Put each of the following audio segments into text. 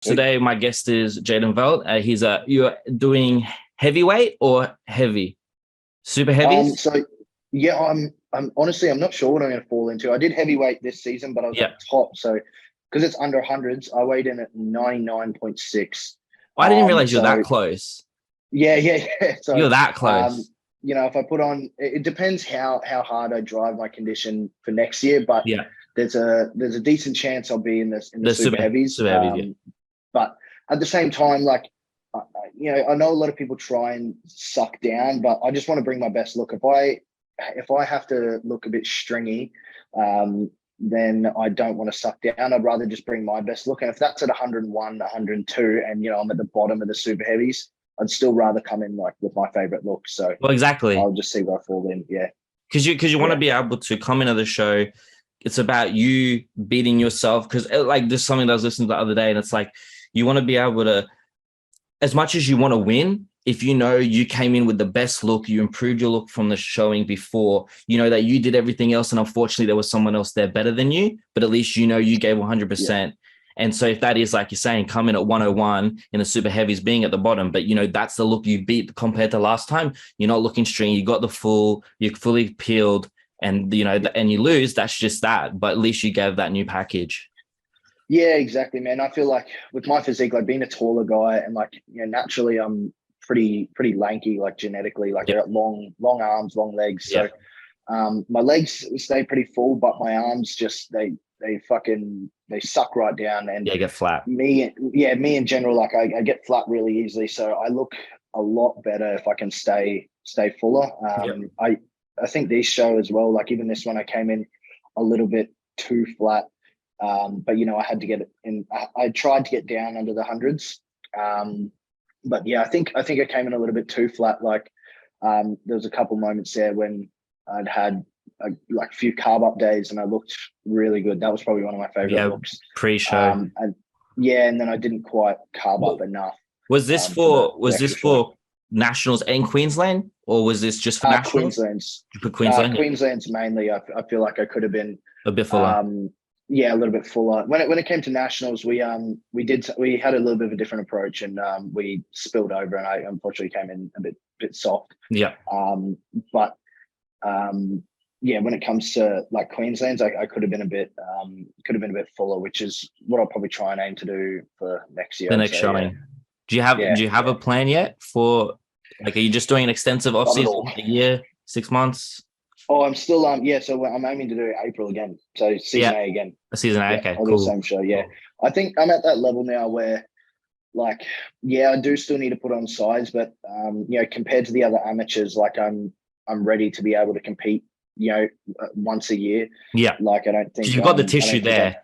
Today, my guest is Jaiden Velt. You're doing heavyweight or heavy? Super heavies? So yeah, I'm honestly, I'm not sure what I'm going to fall into. I did heavyweight this season, but I was at top. So because it's under hundreds, I weighed in at 99.6. I didn't realize you're that close. Yeah. So you're that close. If I put on, it depends how hard I drive my condition for next year. But there's a decent chance I'll be in the super heavies. But at the same time, I know a lot of people try and suck down, but I just want to bring my best look. If I have to look a bit stringy, then I don't want to suck down. I'd rather just bring my best look. And if that's at 101, 102, and I'm at the bottom of the super heavies, I'd still rather come in with my favorite look. So exactly. I'll just see where I fall in. Yeah. Because you want to be able to come into the show. It's about you beating yourself. Because there's something that I was listening to the other day, and it's like, you want to be able to, as much as you want to win, if you came in with the best look, you improved your look from the showing before, that you did everything else, and unfortunately there was someone else there better than you, but at least you gave 100%. Yeah. And so if that is, like you're saying, come in at 101 in the super heavies, being at the bottom, but that's the look you beat compared to last time, you're not looking string, you got you're fully peeled, and and you lose, that's just that, but at least you gave that new package. Yeah, exactly, man. I feel like with my physique, being a taller guy, and naturally I'm pretty lanky, genetically, I got long arms, long legs. So my legs stay pretty full, but my arms just they suck right down, and get flat. Me in general, I get flat really easily. So I look a lot better if I can stay fuller. I think these show as well. Even this one, I came in a little bit too flat. But I had to get it in. I tried to get down under the hundreds. But yeah, I think I came in a little bit too flat. There was a couple moments there when I'd had a few carb up days, and I looked really good. That was probably one of my favorite looks pre-show. And then I didn't quite carb up enough. Was this for nationals and Queensland, or was this just for nationals? Queensland's mainly. I feel like I could have been a bit fuller. Yeah, a little bit fuller. When it came to nationals, we had a little bit of a different approach, and we spilled over, and I unfortunately came in a bit soft. Yeah. When it comes to Queensland's, I could have been a bit fuller, which is what I'll probably try and aim to do for next year. The next showing. Yeah. Do you have a plan yet for are you just doing an extensive off season, a year, 6 months? Oh, I'm still so I'm aiming to do April again. So season A again. Season A, okay, I'll cool. do the same show, yeah. I think I'm at that level now where I do still need to put on size, but compared to the other amateurs, I'm ready to be able to compete, once a year. Yeah. I don't think you've got the tissue there.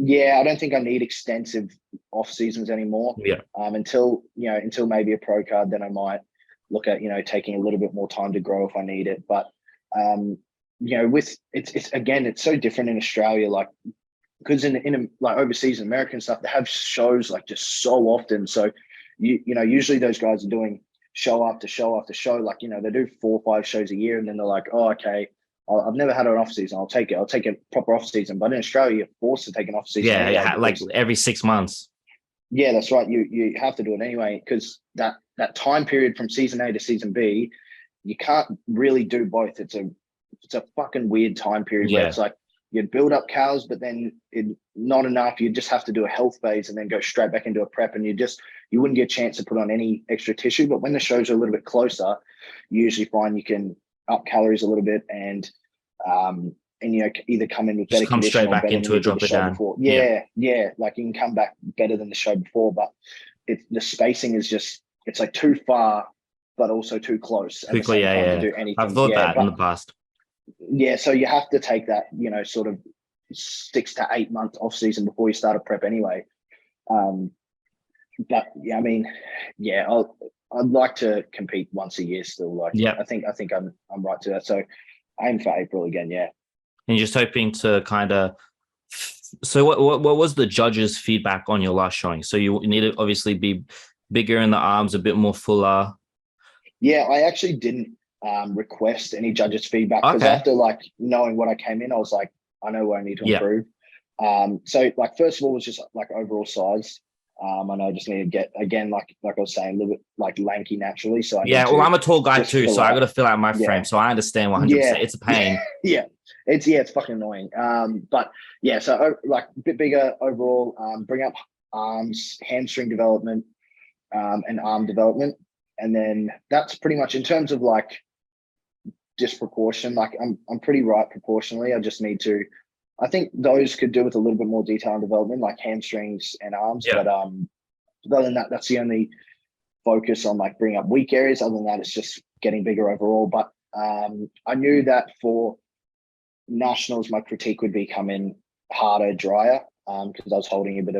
I don't think I need extensive off seasons anymore. Yeah. Until maybe a pro card, then I might look at, taking a little bit more time to grow if I need it. But it's so different in Australia, because in overseas in American stuff, they have shows just so often. So usually those guys are doing show after show after show. They do 4 or 5 shows a year, and then they're like, oh, okay, I've never had an off season. I'll take a proper off season. But in Australia, you're forced to take an off season. Yeah, every 6 months. Yeah, that's right. You have to do it anyway, because that time period from season A to season B, you can't really do both. It's a fucking weird time period where it's you'd build up cows, but then not enough. You just have to do a health phase and then go straight back into a prep, and you wouldn't get a chance to put on any extra tissue. But when the shows are a little bit closer, you usually find you can up calories a little bit and either come in with better condition, straight back into a drop it down. Before. Yeah. You can come back better than the show before, but the spacing is just too far, but also too close. Quickly, to do anything. I've thought that in the past. Yeah, so you have to take that, sort of 6 to 8 month off season before you start a prep anyway. But yeah, I'd like to compete once a year still. I think I'm right to that. So aim for April again. Yeah. And you're just hoping to kind of. So what was the judges' feedback on your last showing? So you need to obviously be bigger in the arms, a bit more fuller. Yeah, I actually didn't request any judges' feedback, because after knowing what I came in, I was like, I know where I need to improve. So first of all, was just overall size. I know I just need to get, again, like I was saying, a little bit like lanky naturally. So well, I'm a tall guy too, so I got to fill out my frame. So I understand 100%. It's a pain. It's fucking annoying. But yeah, so like a bit bigger overall. Bring up arms, hamstring development, and arm development, and then that's pretty much in terms of like disproportion. Like I'm pretty right proportionally. I just need to. I think those could do with a little bit more detail and development, like hamstrings and arms. But other than that, that's the only focus on, like bringing up weak areas. Other than that, it's just getting bigger overall. But I knew that for nationals, my critique would be come in harder, drier, because I was holding a bit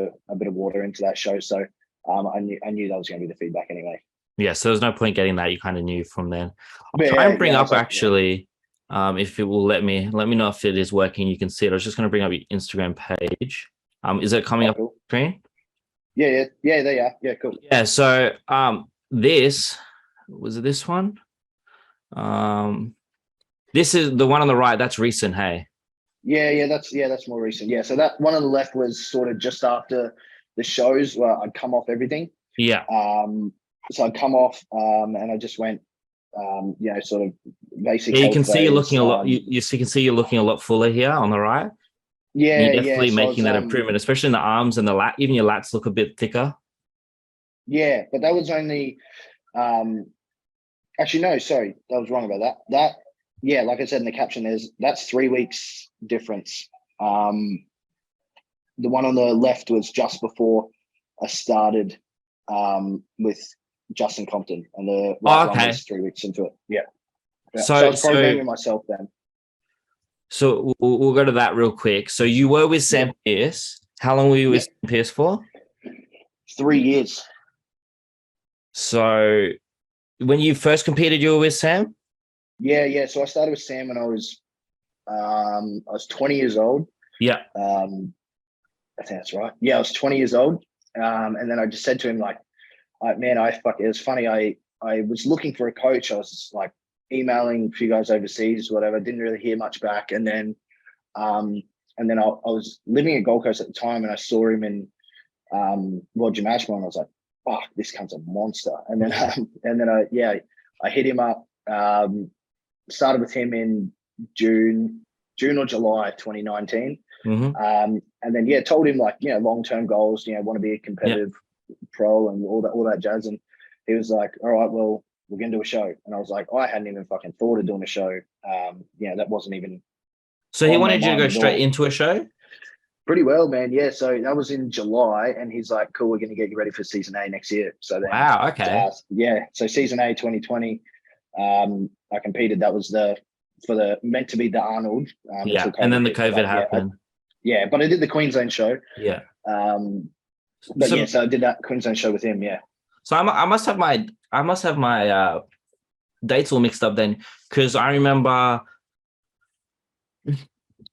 of water into that show. So I knew that was going to be the feedback anyway. Yeah, so there's no point getting that. You kind of knew from then. I'll try and bring up actually. If it will let me know if it is working. You can see it. I was just going to bring up your Instagram page. Is it coming up on the screen? Yeah, there you are. Yeah, cool. Yeah, so this one. This is the one on the right. That's recent, hey? Yeah, that's more recent. Yeah, so that one on the left was sort of just after the shows where I'd come off everything. Yeah. So I'd come off, and I just went, sort of basic. Yeah, you can see you're looking a lot. You can see you're looking a lot fuller here on the right. Yeah, you're definitely making that improvement, especially in the arms and the lat. Even your lats look a bit thicker. Yeah, but that was only. Actually, no, sorry, I was wrong about that. Yeah, like I said in the caption, that's 3 weeks difference. The one on the left was just before I started with Justin Compton, and the right one was 3 weeks into it. Yeah. So I was programming myself then. So we'll go to that real quick. So you were with Sam Pierce. How long were you with Sam Pierce for? 3 years. So when you first competed, you were with Sam? Yeah. So I started with Sam when I was 20 years old. Yeah. I think that's right. Yeah, I was 20 years old. And then I just said to him, like, man, it was funny. I was looking for a coach. I was like emailing a few guys overseas, whatever. Didn't really hear much back. And then I was living in Gold Coast at the time, and I saw him in World Gym Ashmore, and I was like, "Fuck, this cunt's a monster." And then I hit him up. Started with him in June or July 2019. Mm-hmm. And then told him, like, long-term goals, want to be a competitive pro and all that jazz. And he was like, all right, well, we're gonna do a show. And I was like, I hadn't even fucking thought of doing a show. That wasn't even. So he wanted you to go straight into a show? Pretty well, man. Yeah, so that was in July, and he's like, cool, we're gonna get you ready for season A next year. So then, wow, okay. So season A 2020, I competed. That was meant to be the Arnold. And then the COVID happened. But I did the Queensland show. Yeah. So I did that Queensland show with him. Yeah. So I must have my dates all mixed up then, because I remember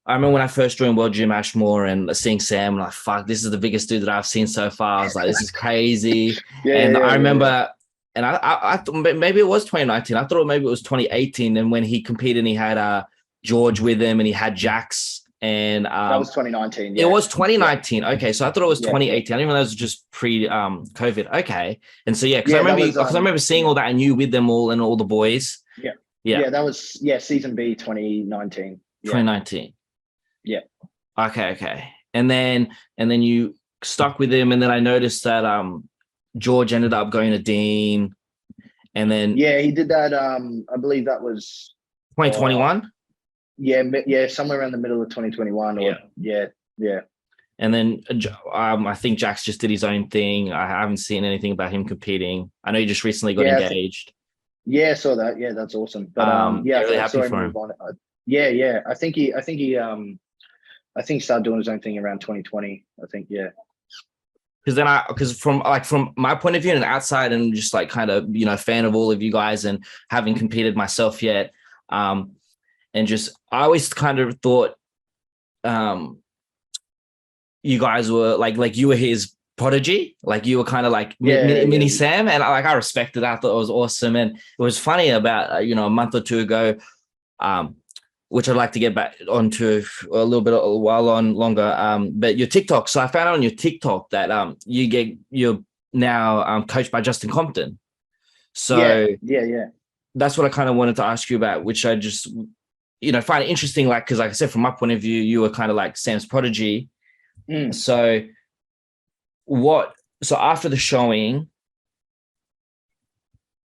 when I first joined World Gym Ashmore and seeing Sam, I'm like, fuck, this is the biggest dude that I've seen so far. I was like, this is crazy. I remember. And I thought maybe it was 2019. I thought maybe it was 2018. And when he competed, and he had George with him, and he had Jax. And that was 2019. It was 2019. Okay, so I thought it was 2018. I didn't even know that was just pre-COVID. Okay, and so because I remember seeing all that, and you with them all and all the boys. Yeah. That was season B 2019. 2019. Yeah. Okay. And then you stuck with him, and then I noticed that George ended up going to Dean, and then he did that. I believe that was 2021. Somewhere around the middle of 2021. And then I think Jax just did his own thing. I haven't seen anything about him competing. I know he just recently got engaged. I saw that. Yeah, that's awesome. But really happy for him. I think he started doing his own thing around 2020. I think. Because from my point of view and outside, and just like kind of fan of all of you guys, and having competed myself yet, and just I always kind of thought you guys were like you were his prodigy, like you were kind of like mini Sam, and I respected that. I thought it was awesome. And it was funny about a month or two ago, which I'd like to get back onto a little bit a while longer. But your TikTok. So I found on your TikTok that you're now coached by Justin Compton. So yeah. That's what I kind of wanted to ask you about, which I just find it interesting. Like, because like I said, from my point of view, you were kind of like Sam's prodigy. So after the showing,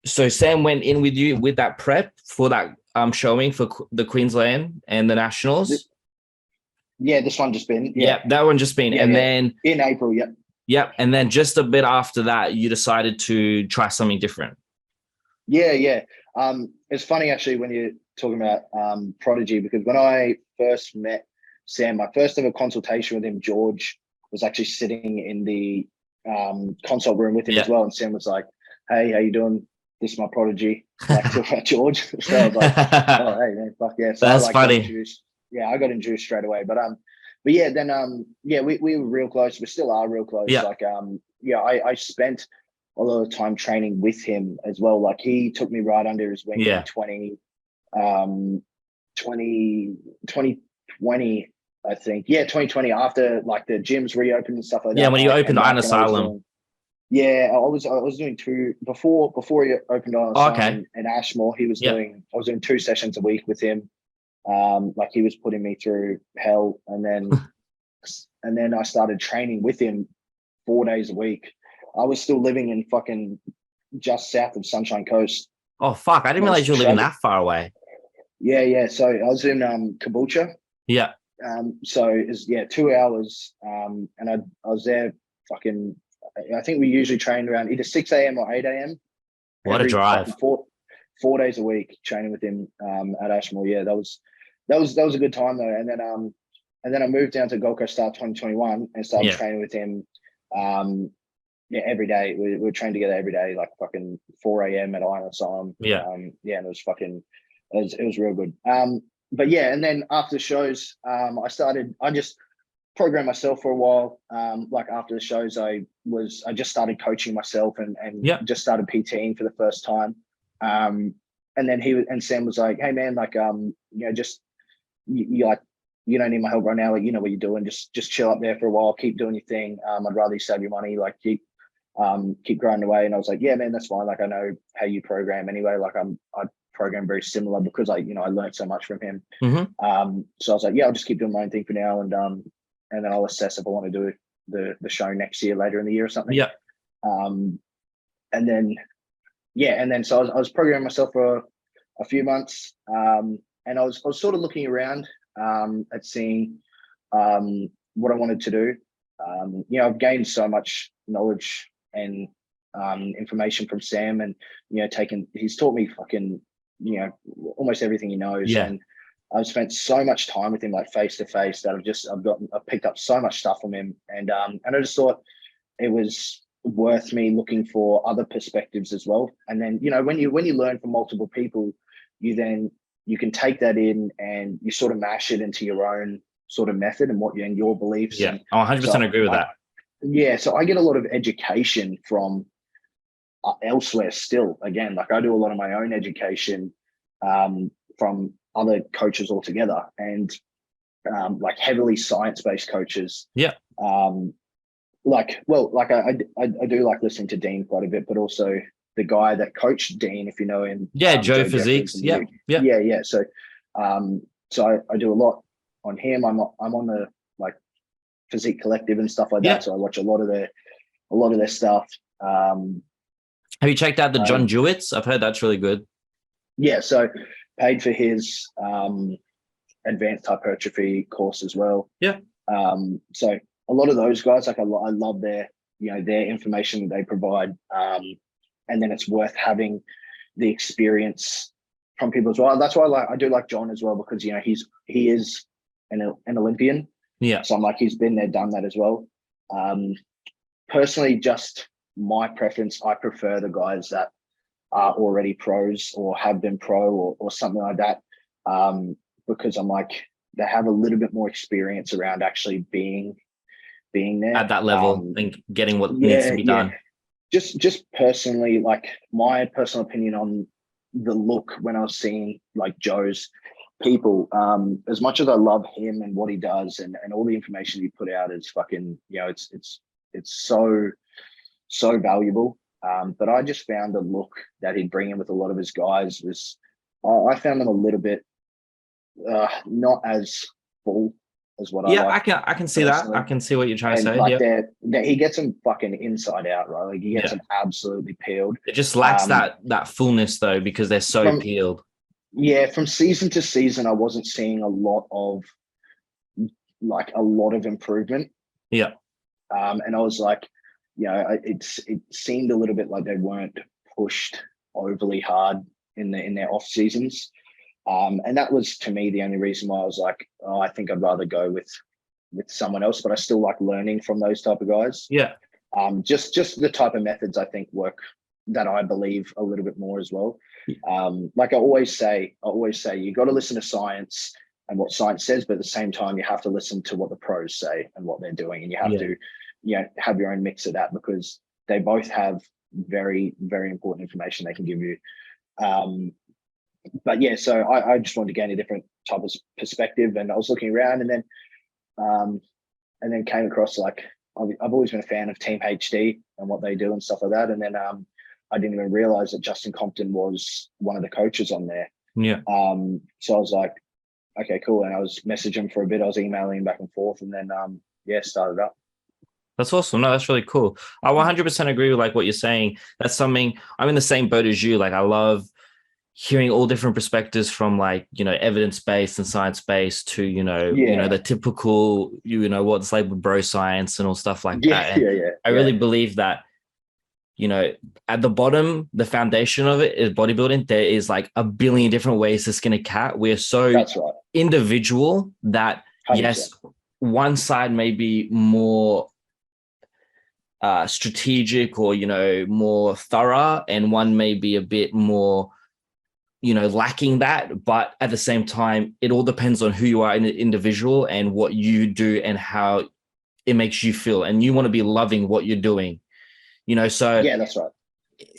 so Sam went in with you with that prep for that showing for the Queensland and the Nationals. This one just been. Yeah, that one just been. And then in April, Yep. And then just a bit after that, you decided to try something different. Yeah. It's funny actually when you're talking about prodigy, because when I first met Sam, my first ever consultation with him, George was actually sitting in the consult room with him as well. And Sam was like, "Hey, how you doing? This is my prodigy." Like, talking about George. So I was like, "Oh, hey man, fuck yeah." So that's funny. I got introduced straight away. But yeah, then we were real close. We still are real close. Yeah. Like I spent a lot of time training with him as well. Like he took me right under his wing in 2020, I think. Yeah, 2020, after like the gyms reopened and stuff like that. Yeah, when you opened Iron Asylum. I was doing two before he opened Iron Asylum and Ashmore. I was doing 2 sessions a week with him. Like he was putting me through hell, and then I started training with him 4 days a week. I was still living in fucking just south of Sunshine Coast. Oh fuck! I didn't realize you were living that far away. Yeah. So I was in Caboolture. Yeah. So it's 2 hours. And I was there fucking. I think we usually trained around either 6 a.m. or 8 a.m. What a drive! 4 days a week training with him at Ashmore. Yeah, that was a good time though. And then I moved down to Gold Coast start 2021 and started training with him. Every day we were trained together every day, like fucking 4 a.m. at Iron Asylum. And it was it was real good. But yeah, and then after the shows, I just programmed myself for a while. Like after the shows, I just started coaching myself and just started PTing for the first time. And then Sam was like, "Hey man, like just you don't need my help right now. Like, you know what you're doing. Just chill up there for a while. Keep doing your thing. I'd rather you save your money. Like keep grinding away." And I was like, "Yeah, man, that's fine. Like I know how you program anyway. Like I program very similar because I learned so much from him." Mm-hmm. So I was like, "Yeah, I'll just keep doing my own thing for now, and then I'll assess if I want to do the show next year, later in the year or something." Yeah. And then so I was programming myself for a few months, and I was sort of looking around at seeing what I wanted to do. I've gained so much knowledge and information from Sam, and he's taught me fucking almost everything he knows. And I've spent so much time with him, like face to face, that I've picked up so much stuff from him, and I just thought it was worth me looking for other perspectives as well. And then when you learn from multiple people, you can take that in and you sort of mash it into your own sort of method and your beliefs. Yeah, I 100% agree with that. Yeah, so I get a lot of education from elsewhere still. Again, like I do a lot of my own education from other coaches altogether, and like heavily science-based coaches. Yeah. I do like listening to Dean quite a bit, but also the guy that coached Dean, if you know him. Yeah, Joe Physiques. Yeah. So I do a lot on him. I'm on the like Physique Collective and stuff like that. So I watch a lot of their stuff. Have you checked out the John Jewitts? I've heard that's really good. Yeah, so paid for his advanced hypertrophy course as well. Yeah. So a lot of those guys, like I love their information that they provide. And then it's worth having the experience from people as well. That's why I do like John as well, because he is an Olympian. Yeah. So I'm like, he's been there, done that as well. Personally, just my preference, I prefer the guys that are already pros or have been pro or something like that, because I'm like, they have a little bit more experience around actually being there at that level and getting what needs to be done. Just personally, like my personal opinion on the look when I was seeing like Joe's, people, as much as I love him and what he does and all the information he put out is fucking, it's so valuable. But I just found the look that he'd bring in with a lot of his guys was, I found them a little bit not as full as what I like. I can see that. I can see what you're trying to say. Like he gets them fucking inside out, right? Like he gets them absolutely peeled. It just lacks that fullness though, because they're so peeled. Yeah, from season to season, I wasn't seeing a lot of improvement. Yeah. And I was like, it seemed a little bit like they weren't pushed overly hard in their off seasons. And that was, to me, the only reason why I was like, oh, I think I'd rather go with someone else, but I still like learning from those type of guys. Yeah. Just the type of methods I think work that I believe a little bit more as well. Like I always say, you got to listen to science and what science says, but at the same time, you have to listen to what the pros say and what they're doing. And you have to, have your own mix of that, because they both have very, very important information they can give you. But yeah, so I just wanted to gain a different type of perspective, and I was looking around, and then came across, like, I've always been a fan of Team HD and what they do and stuff like that. And then I didn't even realize that Justin Compton was one of the coaches on there. Yeah. So I was like, okay, cool. And I was messaging him for a bit. I was emailing him back and forth, and then started up. That's awesome. No, that's really cool. I 100% agree with like what you're saying. That's something, I'm in the same boat as you. Like, I love hearing all different perspectives from, like, evidence-based and science-based to, the typical, what's labeled bro science and all stuff like that. And I really believe that, at the bottom, the foundation of it is bodybuilding. There is like a billion different ways to skin a cat. We're so individual that 100%. Yes, one side may be more strategic or, more thorough, and one may be a bit more, lacking that. But at the same time, it all depends on who you are in an individual and what you do and how it makes you feel. And you want to be loving what you're doing, so yeah, that's right.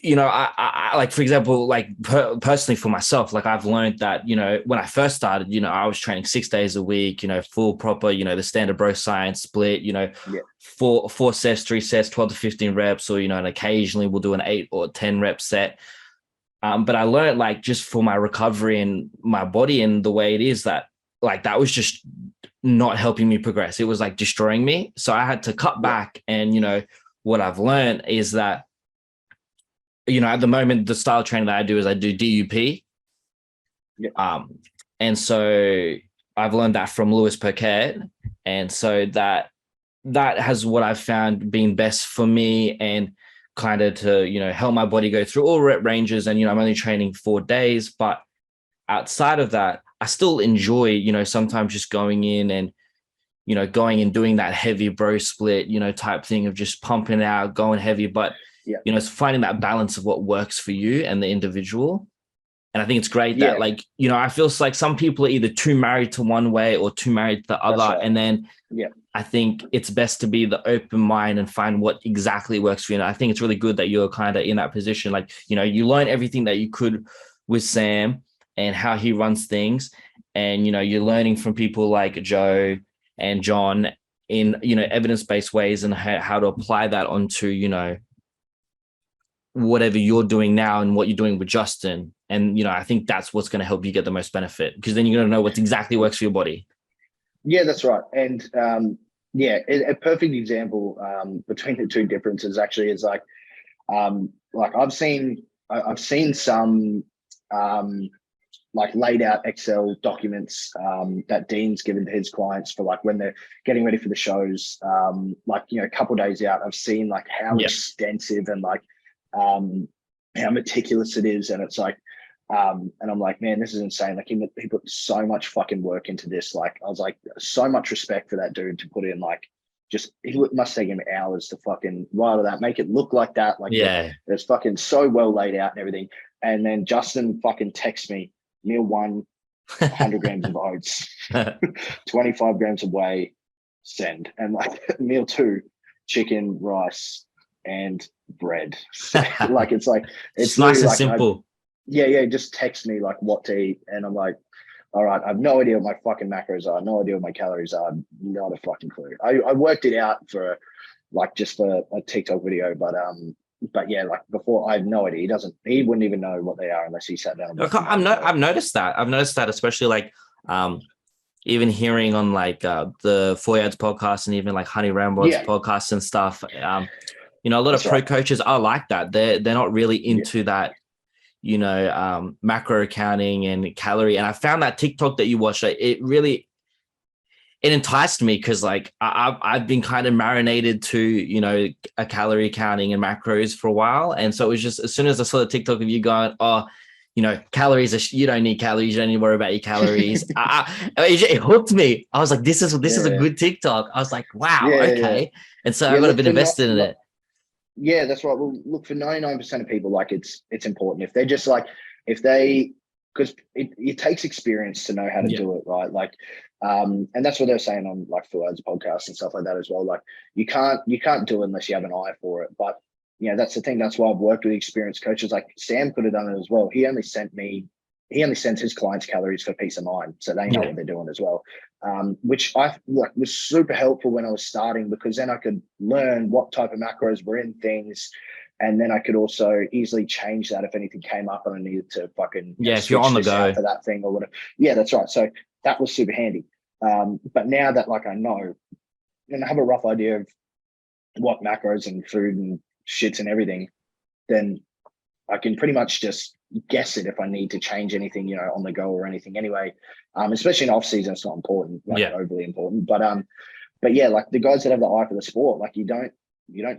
I like, for example, like personally for myself, like I've learned that, when I first started, I was training 6 days a week, full proper, the standard bro science split, four sets, 3 sets, 12 to 15 reps, or, and occasionally we'll do an 8 or 10 rep set. But I learned, like, just for my recovery and my body and the way it is, that like that was just not helping me progress. It was like destroying me. So I had to cut back. And, what I've learned is that, at the moment, the style of training that I do is I do DUP. Yeah. And so I've learned that from Louis Burkett. And so that has what I've found being best for me, and kind of to, help my body go through all rep ranges. And, I'm only training 4 days, but outside of that, I still enjoy, sometimes just going in and, going and doing that heavy bro split, type thing of just pumping out, going heavy, but it's finding that balance of what works for you and the individual. And I think it's great that, like, I feel like some people are either too married to one way or too married to the other. Right. And then I think it's best to be the open mind and find what exactly works for you. And I think it's really good that you're kind of in that position. Like, you learn everything that you could with Sam and how he runs things. And, you're learning from people like Joe and John in, evidence-based ways, and how to apply that onto, whatever you're doing now and what you're doing with Justin. And, I think that's what's going to help you get the most benefit, because then you're going to know what exactly works for your body. Yeah, that's right. And a perfect example between the two differences actually is like I've seen some like laid out Excel documents that Dean's given to his clients for, like, when they're getting ready for the shows, a couple of days out. I've seen like how extensive and like how meticulous it is, and it's like and I'm like, man, this is insane. Like, he put so much fucking work into this. Like, I was like, so much respect for that dude to put in, like, just, it must take him hours to fucking write all that, make it look like that. Like, it's fucking so well laid out and everything. And then Justin fucking texts me, meal 1, 100 grams of oats, 25 grams of whey, send. And like meal 2, chicken, rice, and bread. Like, it's nice and simple. Just text me like what to eat, and I'm like, all right, I have no idea what my fucking macros are, no idea what my calories are, not a fucking clue. I worked it out just for a TikTok video, but yeah, like before, I have no idea. He wouldn't even know what they are unless he sat down. I've noticed that, especially like even hearing on like the Foward's podcast and even like Honey Ramrod's podcast and stuff. A lot of pro coaches are like that. They're not really into that, macro accounting and calorie. And I found that TikTok that you watched, it enticed me because like I've been kind of marinated to, a calorie counting and macros for a while. And so it was just, as soon as I saw the TikTok of you going, calories, you don't need calories. You don't need to worry about your calories. It hooked me. I was like, this is a good TikTok. I was like, wow, okay. Yeah. And so I got a bit invested in it. Yeah, that's right. Well, look, for 99% of people, like it's important. If they're just like, because it takes experience to know how to do it, right? Like, and that's what they're saying on like Foward's podcast and stuff like that as well. Like you can't do it unless you have an eye for it. But that's the thing. That's why I've worked with experienced coaches. Like Sam could have done it as well. He only sends his clients calories for peace of mind, so they know what they're doing as well. Which I was super helpful when I was starting, because then I could learn what type of macros were in things, and then I could also easily change that if anything came up and I needed to fucking if you're on the go for that thing or whatever. Yeah, that's right. So that was super handy. But now that like I know and I have a rough idea of what macros and food and shits and everything, then I can pretty much just guess it if I need to change anything, on the go or anything anyway. Especially in off season, it's not important, overly important. But yeah, like the guys that have the eye for the sport, like you don't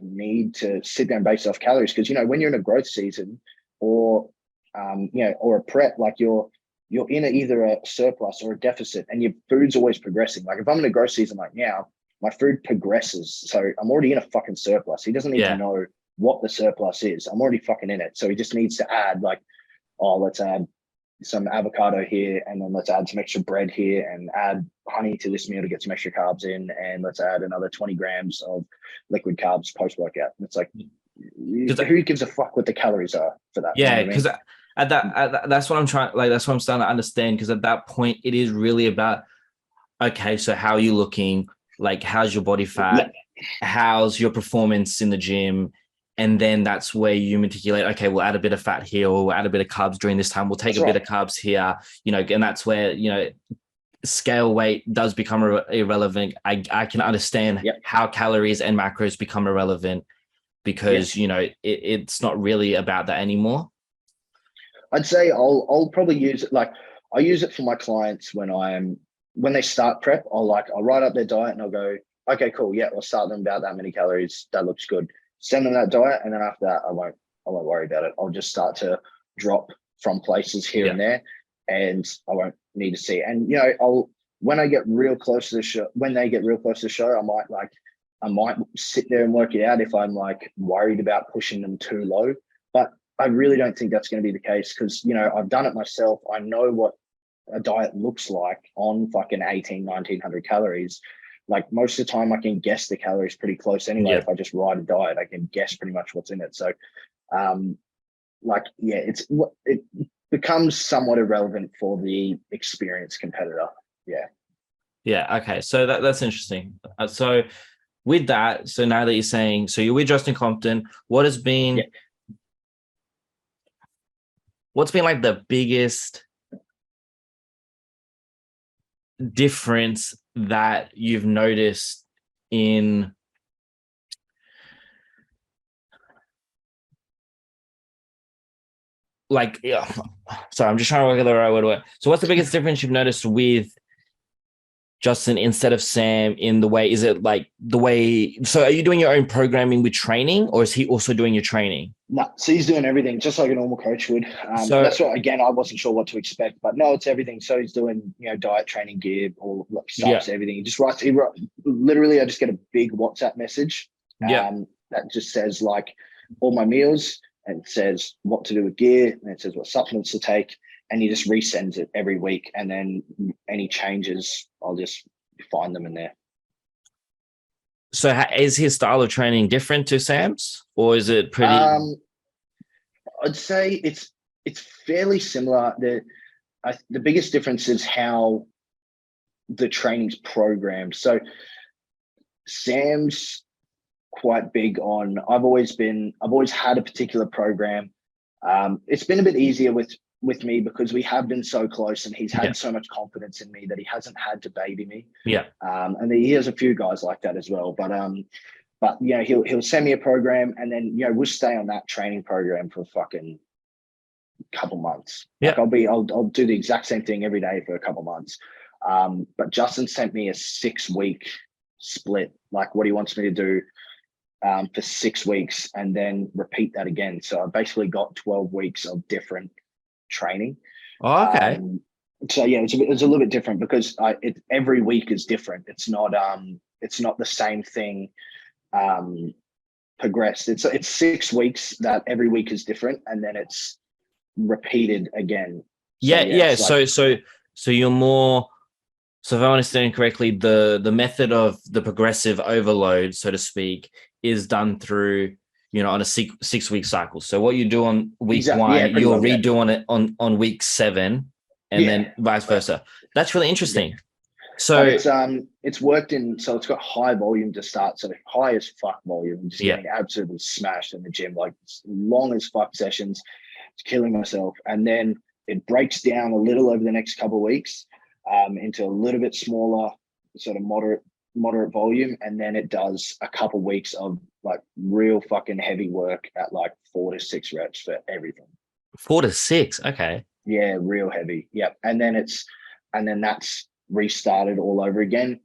need to sit there and base off calories, because when you're in a growth season or or a prep, like you're in either a surplus or a deficit, and your food's always progressing. Like if I'm in a growth season like now, my food progresses, so I'm already in a fucking surplus. He doesn't need to know what the surplus is. I'm already fucking in it. So he just needs to add like, let's add some avocado here, and then let's add some extra bread here, and add honey to this meal to get some extra carbs in, and let's add another 20 grams of liquid carbs post-workout. And it's like, who gives a fuck what the calories are for that? Yeah, because that's what I'm trying, like that's what I'm starting to understand, because at that point it is really about, okay, so how are you looking? Like, how's your body fat? How's your performance in the gym? And then that's where you meticulate, okay, we'll add a bit of fat here, or we'll add a bit of carbs during this time. We'll take bit of carbs here, and that's where, scale weight does become irrelevant. I can understand how calories and macros become irrelevant, because, it's not really about that anymore. I'd say I'll probably use it. Like I use it for my clients when they start prep. I'll write up their diet and I'll go, okay, cool. Yeah, I'll start them about that many calories. That looks good. Send them that diet, and then after that, I won't worry about it. I'll just start to drop from places here and there, and I won't need to see. And when they get real close to the show, I might sit there and work it out if I'm like worried about pushing them too low. But I really don't think that's going to be the case, because I've done it myself. I know what a diet looks like on fucking 1900 calories. Like most of the time I can guess the calories pretty close anyway. If I just write a diet, I can guess pretty much what's in it. So it becomes somewhat irrelevant for the experienced competitor. Okay, so that's interesting. So with that, so now that you're saying, so you're with Justin Compton, what's been like the biggest difference that you've noticed in sorry, I'm just trying to work out the right way to work. So what's the biggest difference you've noticed with Justin instead of Sam in the way, is it like the way, so are you doing your own programming with training, or is he also doing your training? No, so he's doing everything just like a normal coach would. So that's what, again, I wasn't sure what to expect, but no, it's everything. So he's doing, diet, training gear, all stuff, everything. He just writes, literally, I just get a big WhatsApp message that just says like all my meals, and it says what to do with gear, and it says what supplements to take. And he just resends it every week. And then any changes, I'll just find them in there. So is his style of training different to Sam's, or is it pretty? I'd say it's fairly similar. the biggest difference is how the training's programmed. So Sam's quite big on, I've always had a particular program. It's been a bit easier with me because we have been so close, and he's had so much confidence in me that he hasn't had to baby me. Yeah. And he has a few guys like that as well. But you know, he'll send me a program, and then, you know, we'll stay on that training program for fucking couple months. Yeah. Like I'll do the exact same thing every day for a couple months. But Justin sent me a 6-week split, like what he wants me to do for 6 weeks, and then repeat that again. So I basically got 12 weeks of different training. Oh, okay. So yeah, it's a little bit different because every week is different. It's not the same thing progressed. It's 6 weeks that every week is different, and then it's repeated again. So you're more, so if I understand correctly, the method of the progressive overload, so to speak, is done through, you know, on a 6-week cycle. So what you do on week 1, you're redoing it on week 7, and then vice versa. That's really interesting. So it's worked in, so it's got high volume to start. So high as fuck volume, just getting absolutely smashed in the gym, like long as fuck sessions, killing myself. And then it breaks down a little over the next couple of weeks into a little bit smaller, sort of moderate volume. And then it does a couple of weeks of like real fucking heavy work at like 4 to 6 reps for everything. 4 to 6. Okay. Yeah. Real heavy. Yep. And then that's restarted all over again,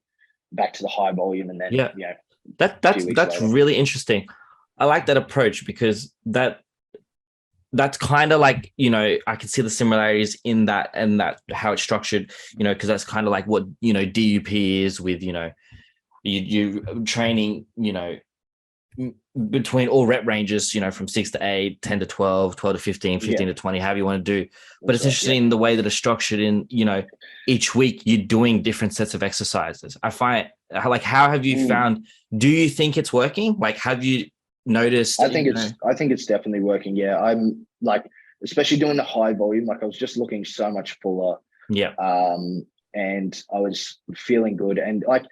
back to the high volume. And then, you know, that's really interesting. I like that approach because that's kind of like, you know, I can see the similarities in that, and that how it's structured, you know, because that's kind of like what, you know, DUP is with, you know, you training, you know, between all rep ranges, you know, from 6 to 8, 10 to 12, 12 to 15, 15 to 20, however you want to do. But it's interesting the way that it's structured in, you know, each week you're doing different sets of exercises. I find, like, how have you found, do you think it's working? Like, have you noticed? I think it's definitely working. Yeah. I'm like, especially doing the high volume, like I was just looking so much fuller. Yeah. And I was feeling good. And like,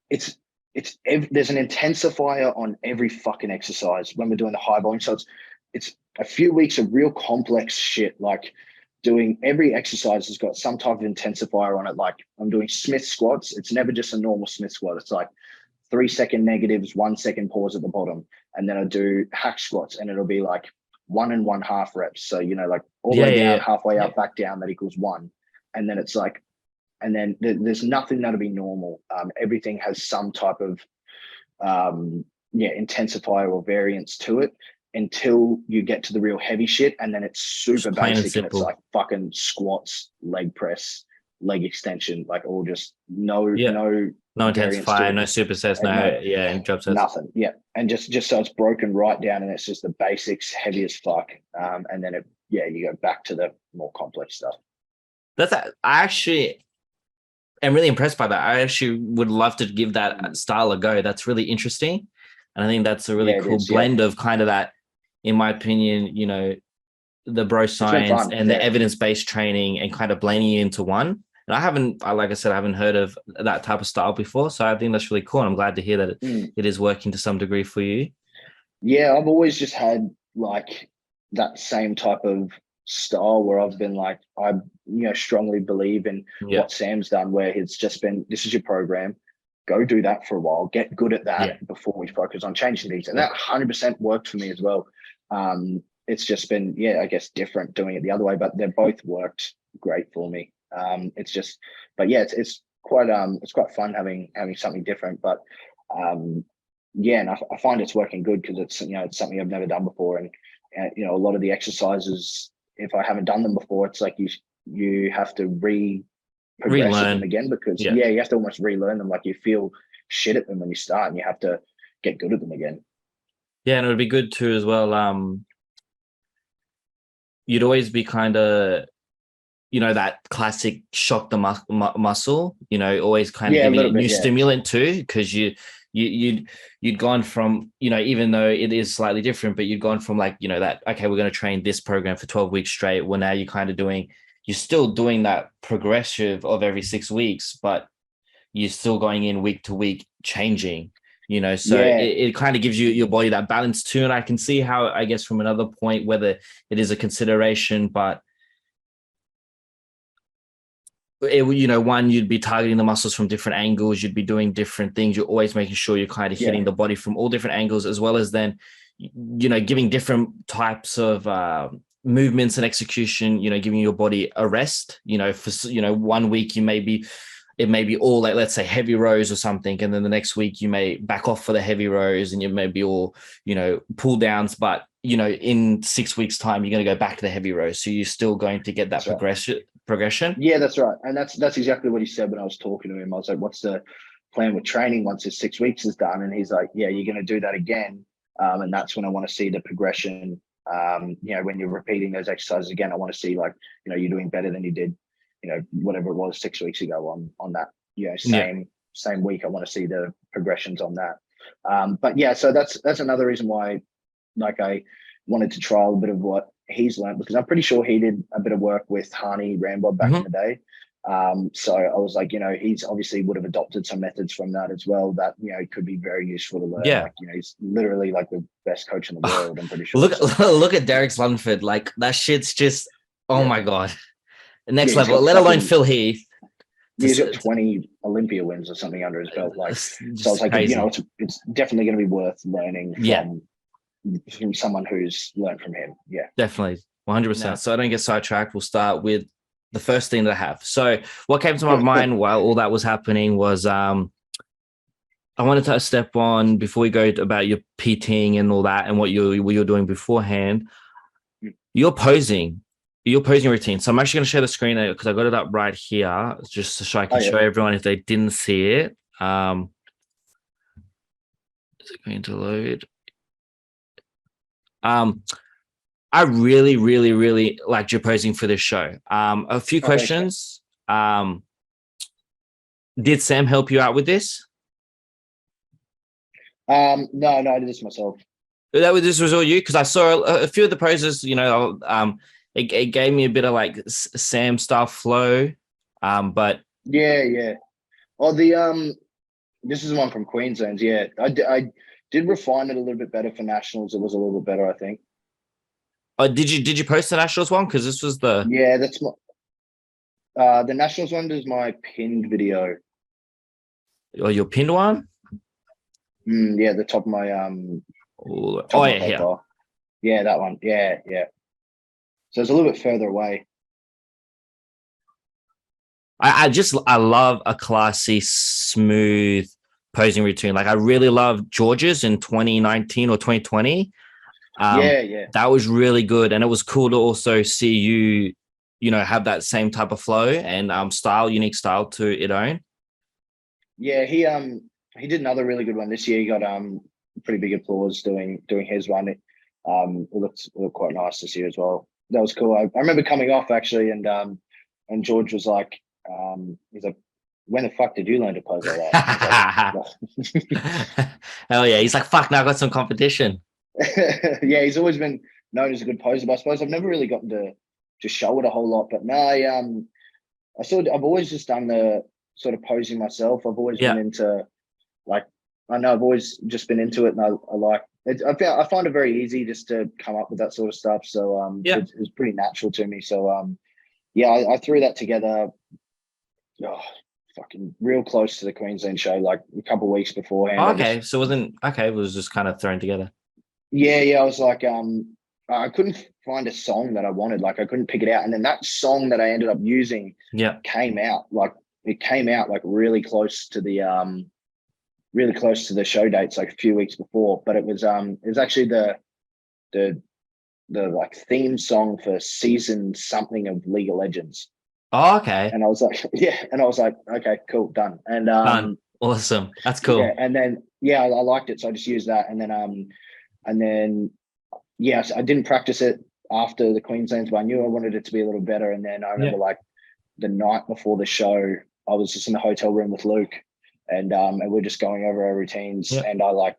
there's an intensifier on every fucking exercise when we're doing the high volume. So it's a few weeks of real complex shit, like doing every exercise has got some type of intensifier on it. Like I'm doing Smith squats. It's never just a normal Smith squat. It's like 3-second negatives, 1 second pause at the bottom. And then I do hack squats, and it'll be like 1 1/2 reps. So, you know, like all the way down, halfway up, back down, that equals 1. And then it's like, and then there's nothing that'll be normal. Everything has some type of intensifier or variance to it until you get to the real heavy shit. And then it's super basic, and it's like fucking squats, leg press, leg extension, like all just no intensifier, no supersets, and drop sets. Nothing. Yeah. And just so it's broken right down, and it's just the basics, heavy as fuck. And then you go back to the more complex stuff. I actually am really impressed by that. I actually would love to give that style a go. That's really interesting. And I think that's a really cool blend of kind of that, in my opinion, you know, the bro science and the evidence-based training, and kind of blending it into one. And like I said, I haven't heard of that type of style before. So I think that's really cool. And I'm glad to hear that it is working to some degree for you. Yeah, I've always just had like that same type of style where I've been like, I strongly believe in what Sam's done, where it's just been, this is your program, go do that for a while, get good at that before we focus on changing things. And that 100% worked for me as well. It's just been, I guess, different doing it the other way, but they've both worked great for me. It's quite fun having something different, but and I find it's working good because it's something I've never done before. And a lot of the exercises, if I haven't done them before, it's like you have to relearn them again, because you have to almost relearn them. Like you feel shit at them when you start, and you have to get good at them again. Yeah, and it would be good too as well. You'd always be kind of, that classic shock the muscle, always kind of giving it new stimulant too, because you'd gone from, even though it is slightly different, but you'd gone from like, that, okay, we're going to train this program for 12 weeks straight. Well, now you're kind of doing, you're still doing that progressive of every 6 weeks, but you're still going in week to week changing, so it kind of gives your body that balance too. And I can see how, I guess, from another point, whether it is a consideration, but one, you'd be targeting the muscles from different angles, you'd be doing different things, you're always making sure you're kind of hitting the body from all different angles, as well as then giving different types of movements and execution, giving your body a rest. For 1 week it may be all, like, let's say, heavy rows or something, and then the next week you may back off for the heavy rows and you may be all pull downs, but in 6 weeks time you're going to go back to the heavy rows, so you're still going to get that progression. Yeah, that's right. And that's exactly what he said when I was talking to him. I was like, what's the plan with training once his 6 weeks is done? And he's like, yeah, you're going to do that again, and that's when I want to see the progression. When you're repeating those exercises again, I want to see, like, you're doing better than you did whatever it was 6 weeks ago on that same week. I want to see the progressions on that. But yeah, so that's another reason why, like, I wanted to trial a bit of what he's learned, because I'm pretty sure he did a bit of work with Hani Rambob back in the day. So I was like, he's obviously would have adopted some methods from that as well that, could be very useful to learn. Yeah. Like, he's literally like the best coach in the world, I'm pretty sure. Look at Derek Slunford. Like, that shit's just, my God. Next level, let alone Phil Heath. He's got 20 Olympia wins or something under his belt. Like, so I was like, crazy. It's definitely going to be worth learning from someone who's learned from him. Yeah, definitely, 100%. So I don't get sidetracked. We'll start with the first thing that I have. So what came to my mind while all that was happening was I wanted to step on, before we go about your PTing and all that and what you're doing beforehand, your posing routine. So I'm actually going to share the screen because I got it up right here, just so I can show everyone if they didn't see it. Is it going to load? I really, really, really liked your posing for this show. A few questions. Did Sam help you out with this? No, I did this myself. This was all you? Because I saw a few of the poses, it gave me a bit of like Sam style flow. But yeah. Oh, this is one from Queensland. Yeah, I did refine it a little bit better for nationals. It was a little bit better, I think. Did you post the nationals one? Because this was the that's the nationals one is my pinned video. Oh, your pinned one? Yeah, the top of my here. Yeah, that one. Yeah. So it's a little bit further away. I love a classy, smooth posing routine. Like, I really love George's in 2019 or 2020. That was really good, and it was cool to also see you have that same type of flow and unique style to it own. Yeah, he did another really good one this year. He got pretty big applause doing his one. It looked quite nice this year as well. That was cool. I remember coming off actually, and George was like, he's like, when the fuck did you learn to pose like that? Hell yeah. He's like, fuck, now I got some competition. Yeah, he's always been known as a good poser, but I suppose I've never really gotten to show it a whole lot. But no, I've always just done the sort of posing myself. I've always been into, like, I know I've always just been into it, and I like it. I find it very easy just to come up with that sort of stuff. So it's pretty natural to me. So I threw that together. Fucking real close to the Queensland show, like a couple of weeks beforehand. It was just kind of thrown together. Yeah. I was like, I couldn't find a song that I wanted. Like, I couldn't pick it out. And then that song that I ended up using came out like really close to the show dates, like a few weeks before. But it was actually the like theme song for season something of League of Legends. Oh, okay. And I was like, okay, cool, done. And done. Awesome. That's cool. Yeah, and then I liked it, so I just used that. And then I didn't practice it after the Queensland's, but I knew I wanted it to be a little better. And then I remember like the night before the show, I was just in the hotel room with Luke, and we're just going over our routines, and I like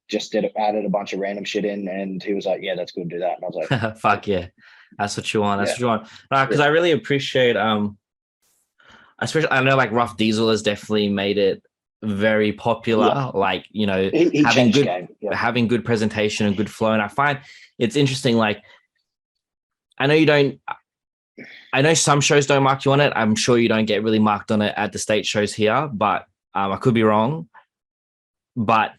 just added a bunch of random shit in, and he was like, yeah, that's good, do that. And I was like, fuck yeah. That's what you want. That's what you want. Because I really appreciate, especially I know like Rough Diesel has definitely made it very popular. Yeah. Like, you know, he having good game. Yeah. having good presentation and good flow. And I find it's interesting. Like, I know some shows don't mark you on it. I'm sure you don't get really marked on it at the state shows here, but I could be wrong. But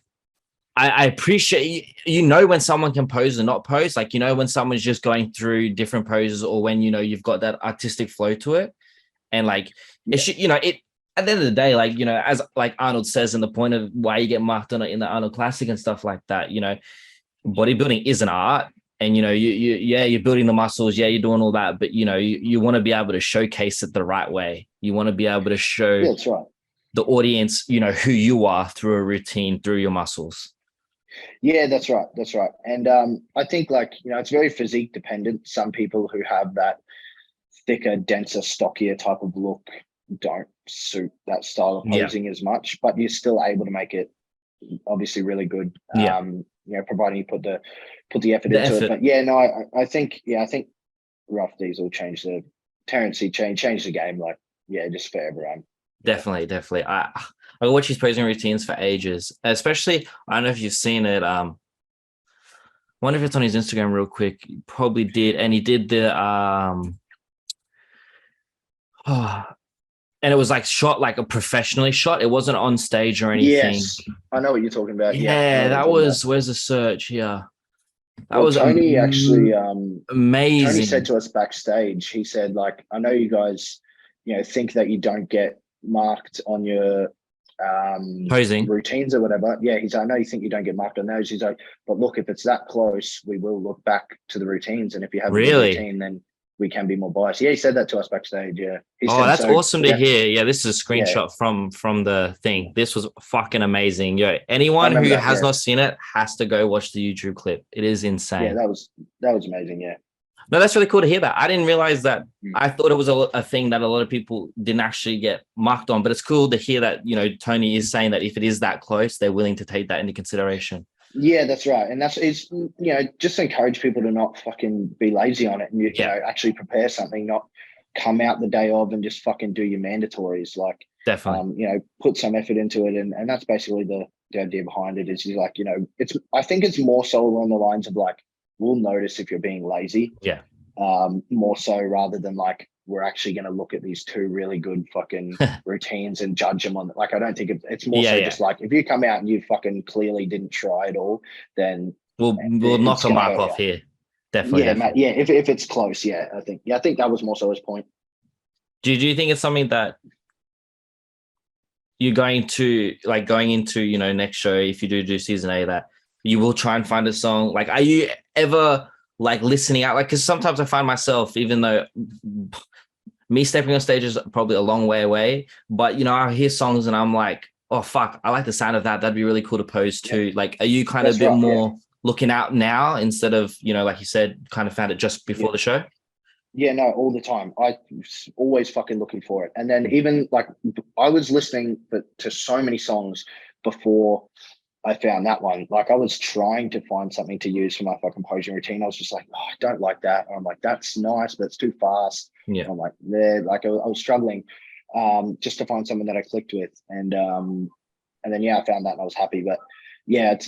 I appreciate, you know, when someone can pose and not pose, like, you know, when someone's just going through different poses, or when, you know, you've got that artistic flow to it. And like, it should, you know, it, at the end of the day, like, you know, as like Arnold says, in the point of why you get marked on it in the Arnold Classic and stuff like that, you know, bodybuilding is an art. And, you know, you're building the muscles. Yeah, you're doing all that. But, you know, you want to be able to showcase it the right way. You want to be able to show that's right. the audience, you know, who you are through a routine, through your muscles. Yeah, that's right. That's right. And I think, like, you know, it's very physique dependent. Some people who have that thicker, denser, stockier type of look don't suit that style of posing as much, but you're still able to make it obviously really good. You know, providing you put the effort into it. But yeah, no, I think Rough Diesel changed the Terrence changed the game. Like, yeah, just for everyone. Definitely. I watch his posing routines for ages, especially, I don't know if you've seen it. Wonder if it's on his Instagram real quick. He probably did. And he did the, and it was like shot, like a professionally shot. It wasn't on stage or anything. Yes, I know what you're talking about. Yeah, that was, where's the search here? That was Tony actually amazing. Tony said to us backstage, he said, like, I know you guys, you know, think that you don't get marked on your posing routines or whatever. Yeah, he's like, I know you think you don't get marked on those. He's like, but look, if it's that close, we will look back to the routines, and if you have a good routine, then we can be more biased. Yeah, he said that to us backstage. Yeah. That's awesome to hear. Yeah, this is a screenshot from the thing. This was fucking amazing. Yo, anyone who has not seen it has to go watch the YouTube clip. It is insane. Yeah, that was amazing. Yeah. No, that's really cool to hear that. I didn't realize that. I thought it was a thing that a lot of people didn't actually get marked on, but it's cool to hear that, you know, Tony is saying that if it is that close, they're willing to take that into consideration. Yeah, that's right. And it's, you know, just encourage people to not fucking be lazy on it, and, you know, actually prepare something, not come out the day of and just fucking do your mandatories. Like, definitely, you know, put some effort into it. And that's basically the idea behind it, is like, you know, I think it's more so along the lines of like, we'll notice if you're being lazy. Yeah. More so, rather than like, we're actually going to look at these two really good fucking routines and judge them on. Like, I don't think it's more just like, if you come out and you fucking clearly didn't try it all, then we'll knock a mark off here. Definitely. Yeah, if it's close, I think that was more so his point. Do you think it's something that you're going into, you know, next show, if you do season A, that you will try and find a song? Like, are you ever like listening out? Like, because sometimes I find myself, even though me stepping on stage is probably a long way away, but, you know, I hear songs and I'm like, oh fuck, I like the sound of that. That'd be really cool to pose to. Like, are you kind of a bit more looking out now, instead of, you know, like you said, kind of found it just before the show? Yeah, no, all the time. I always fucking looking for it. And then even like, I was listening to so many songs before I found that one. Like, I was trying to find something to use for my fucking posing routine. I was just like, oh, I don't like that. Or I'm like, that's nice, but it's too fast. Yeah. And I'm like, I was struggling just to find something that I clicked with. And then, I found that and I was happy. But yeah,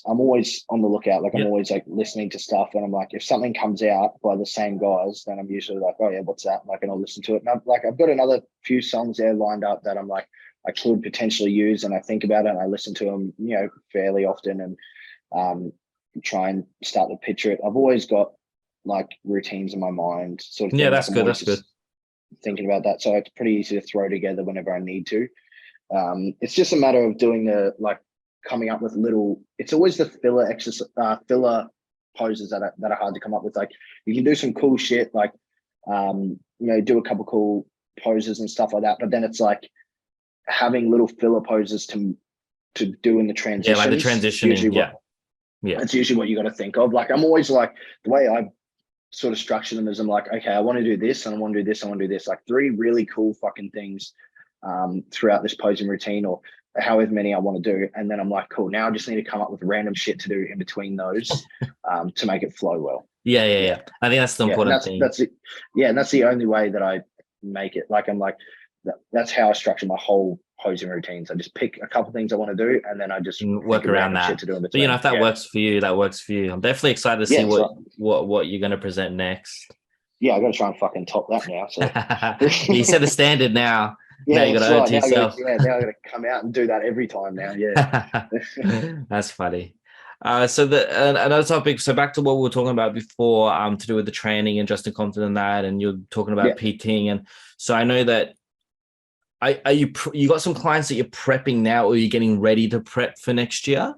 I'm always on the lookout. Like, I'm always like listening to stuff, and I'm like, if something comes out by the same guys, then I'm usually like, oh yeah, what's that? Like, and I'll listen to it. And I've got another few songs there lined up that I'm like, I could potentially use, and I think about it and I listen to them, you know, fairly often, and try and start to picture it. I've always got like routines in my mind, sort of. Yeah, that's good. That's good. Thinking about that, so it's pretty easy to throw together whenever I need to. It's just a matter of doing coming up with little. It's always the filler filler poses that are hard to come up with. Like, you can do some cool shit, like you know, do a couple cool poses and stuff like that, but then it's like having little filler poses to do in the transition. Yeah, like the transitioning. Yeah. That's usually what you got to think of. Like, I'm always like, the way I sort of structure them is, I'm like, okay, I want to do this, and I want to do this, I want to do this. Like, 3 really cool fucking things throughout this posing routine, or however many I want to do. And then I'm like, cool, now I just need to come up with random shit to do in between those to make it flow well. Yeah. I think that's the important thing. That's it. Yeah, and that's the only way that I make it. Like I'm like, that's how I structure my whole posing routines. I just pick a couple things I want to do, and then I just work around that. Shit to do in but if that works for you, that works for you. I'm definitely excited to see what you're going to present next. Yeah, I got to try and fucking top that now. So you set the standard now. Yeah, now you got to owe it to yourself. Now I got to come out and do that every time now. Yeah, that's funny. So another topic. So back to what we were talking about before, to do with the training and just confident in that, and you're talking about PTing, and so I know that. You got some clients that you're prepping now, or you're getting ready to prep for next year?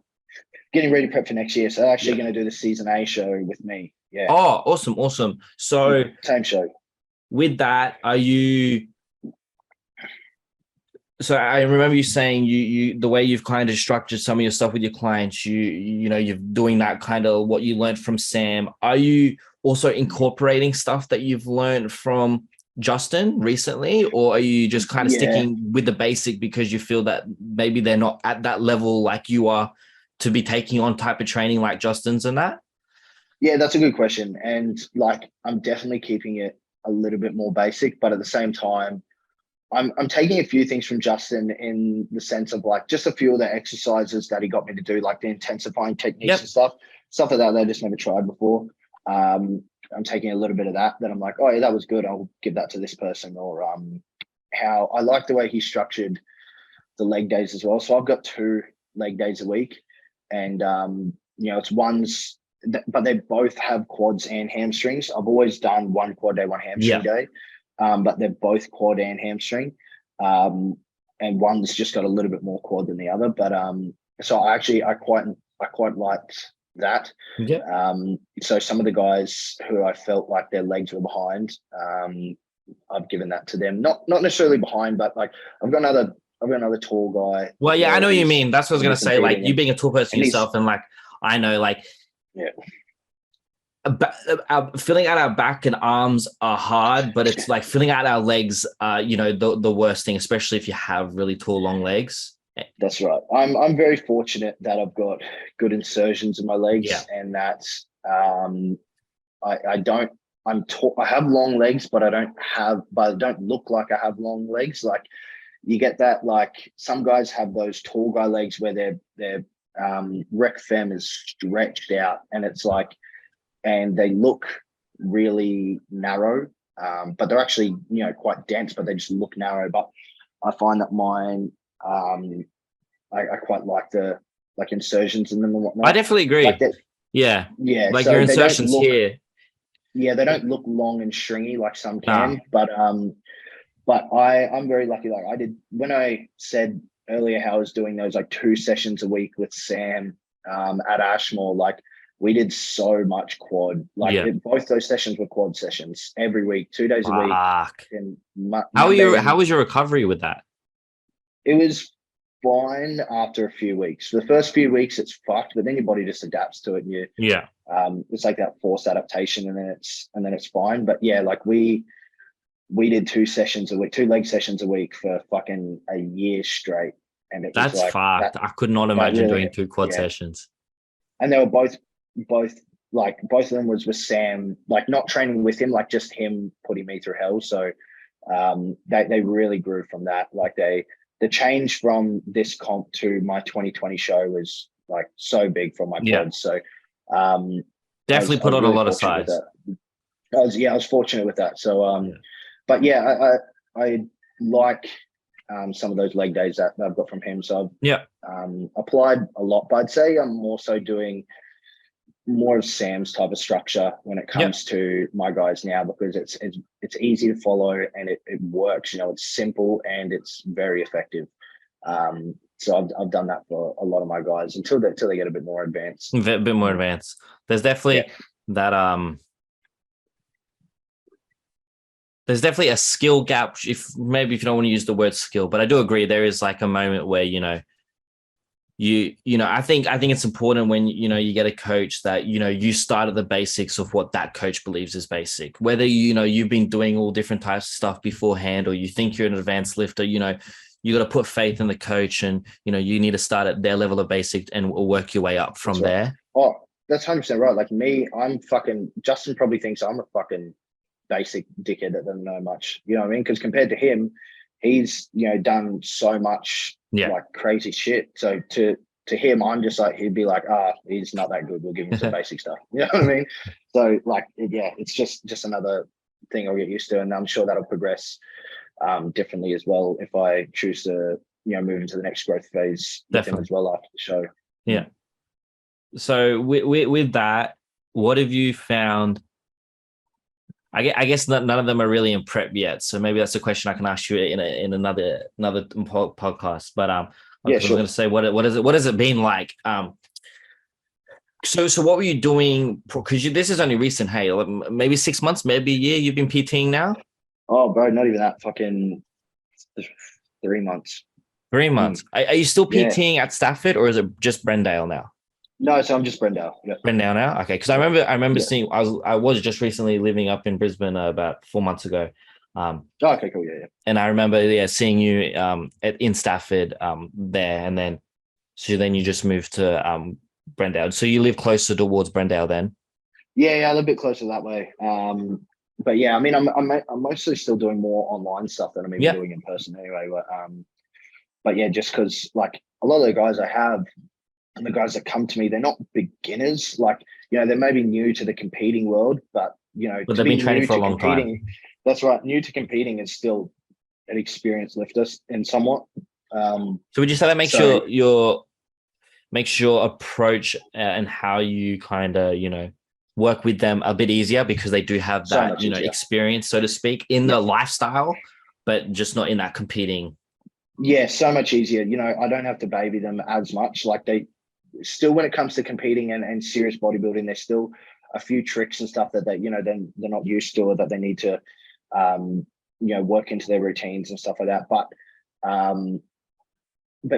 Getting ready to prep for next year. So they're actually going to do the season A show with me. Yeah. Oh, awesome. So same show. With that, are you? So I remember you saying you the way you've kind of structured some of your stuff with your clients, you're doing that kind of what you learned from Sam. Are you also incorporating stuff that you've learned from Justin recently, or are you just kind of sticking with the basic because you feel that maybe they're not at that level like you are to be taking on type of training like Justin's and that? Yeah, that's a good question. And like, I'm definitely keeping it a little bit more basic, but at the same time, I'm taking a few things from Justin in the sense of like just a few of the exercises that he got me to do, like the intensifying techniques and stuff like that I just never tried before. I'm taking a little bit of that I'm like, oh yeah, that was good, I'll give that to this person. Or how I like the way he structured the leg days as well. So I've got 2 leg days a week, and it's ones but they both have quads and hamstrings. I've always done 1 quad day, 1 hamstring day, but they're both quad and hamstring, and one's just got a little bit more quad than the other. But so I quite liked that. So some of the guys who I felt like their legs were behind, I've given that to them. Not necessarily behind, but like I've got another tall guy. Well, yeah, I know what you mean. That's what I was gonna say. Like you being a tall person yourself, and like I know, like filling out our back and arms are hard, but it's like filling out our legs, the worst thing, especially if you have really tall, long legs. That's right. I'm very fortunate that I've got good insertions in my legs, and that I have long legs, but I don't look like I have long legs. Like you get that, like some guys have those tall guy legs where their rec fem is stretched out, and it's like, and they look really narrow, but they're actually quite dense, but they just look narrow. But I find that mine, I quite like the insertions in them and whatnot. I definitely agree. Like like so your insertions here. Yeah, they don't look long and stringy like some can, but I'm very lucky. Like I did when I said earlier how I was doing those like 2 sessions a week with Sam at Ashmore. Like we did so much quad. Like both those sessions were quad sessions every week, 2 days a week. And how was your recovery with that? It was fine after a few weeks. For the first few weeks, it's fucked, but then your body just adapts to it. And it's like that forced adaptation, and then it's fine. But yeah, like we did 2 sessions a week, 2 leg sessions a week for fucking a year straight, and that's like, fucked. I could not imagine doing 2 quad sessions. And they were both like both of them was with Sam, like not training with him, like just him putting me through hell. So they really grew from that. Like the change from this comp to my 2020 show was like so big for my quads. So definitely put on a lot of size. I was fortunate with that. So but yeah, I like some of those leg days that I've got from him. So I've applied a lot, but I'd say I'm also doing more of Sam's type of structure when it comes to my guys now, because it's easy to follow and it works. It's simple and it's very effective. So I've done that for a lot of my guys until they get a bit more advanced. A bit more advanced. There's definitely that there's definitely a skill gap. If you don't want to use the word skill, but I do agree there is like a moment where I think it's important when you get a coach that you start at the basics of what that coach believes is basic. Whether you've been doing all different types of stuff beforehand, or you think you're an advanced lifter, you got to put faith in the coach, and you need to start at their level of basic and work your way up from there. Oh, that's 100% right. Like me, I'm fucking, Justin probably thinks I'm a fucking basic dickhead that doesn't know much. You know what I mean? Because compared to him, he's, you know, done so much like crazy shit. So to him, I'm just like, he'd be like, he's not that good. We'll give him some basic stuff. You know what I mean? So like, yeah, it's just another thing I'll get used to. And I'm sure that'll progress differently as well if I choose to, you know, move into the next growth phase with him as well after the show. Yeah. So with that, what have you found? I guess none of them are really in prep yet. So maybe that's a question I can ask you in another podcast. But I was going to say, what has it been like? So what were you doing? Because this is only recent. Hey, maybe 6 months, maybe a year. You've been PTing now. Oh, bro, not even that. Fucking 3 months. 3 months. Are you still PTing at Stafford, or is it just Brendale now? No, so I'm just Brendale. Yeah. Brendale now? Okay. Because I remember seeing, I was just recently living up in Brisbane about 4 months ago. Okay, cool. Yeah. And I remember seeing you in Stafford there, and then you just moved to Brendale. So you live closer towards Brendale then? Yeah, a little bit closer that way. But yeah, I mean, I'm mostly still doing more online stuff than I'm even doing in person anyway. But yeah, just because like a lot of the guys I have and the guys that come to me, they're not beginners. Like, you know, they may be new to the competing world, but you know, but they've been training for a long time. That's right. New to competing is still an experienced lifter in somewhat. So would you say that makes your approach and how you kind of, you know, work with them a bit easier because they do have that, you know, experience, so to speak, in the lifestyle, but just not in that competing. Yeah, so much easier. You know, I don't have to baby them as much. Like they still, when it comes to competing and serious bodybuilding, there's still a few tricks and stuff that you know, they're not used to, or that they need to, you know, work into their routines and stuff like that. But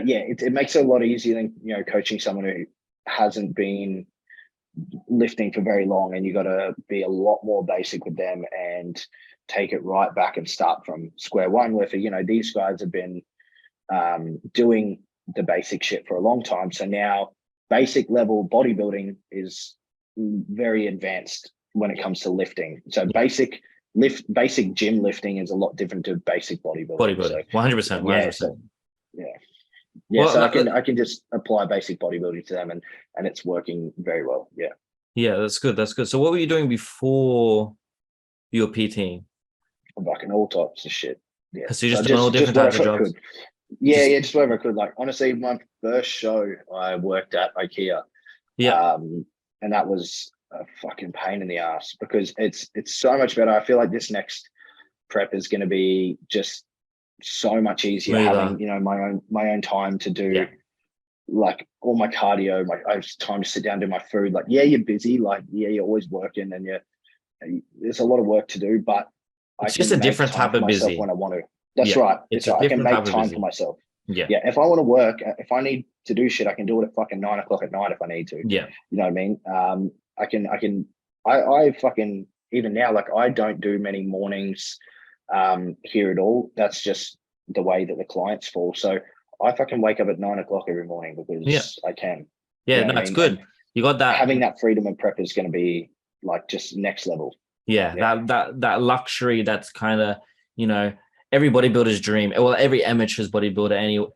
yeah, it makes it a lot easier than, you know, coaching someone who hasn't been lifting for very long, and you got to be a lot more basic with them and take it right back and start from square one. Where for, you know, these guys have been doing the basic shit for a long time, so now basic level bodybuilding is very advanced when it comes to lifting. So basic gym lifting is a lot different to basic bodybuilding. 100%. Yeah, so I can just apply basic bodybuilding to them, and it's working very well. Yeah, that's good. So what were you doing before your PTing? Fucking all types of shit. Yeah, so you're just doing all different types of jobs. Just whatever I could. Like, honestly, my first show I worked at IKEA. And that was a fucking pain in the ass, because it's so much better. I feel like this next prep is going to be just so much easier, having, you know, my own time to do like all my cardio. I have time to sit down and do my food. Like, yeah, you're busy. Like, yeah, you're always working, and there's a lot of work to do, but it's just a different type of busy when I want to. That's right. It's right. I can make time for myself. Yeah. If I want to work, if I need to do shit, I can do it at fucking 9 o'clock at night if I need to. Yeah. You know what I mean? I fucking, even now, like, I don't do many mornings here at all. That's just the way that the clients fall. So I fucking wake up at 9 o'clock every morning because I can. Yeah, you know it's good. You got that. Having that freedom and prep is going to be like just next level. Yeah. That luxury, that's kind of, you know, every bodybuilder's dream. Well, every amateur's bodybuilder,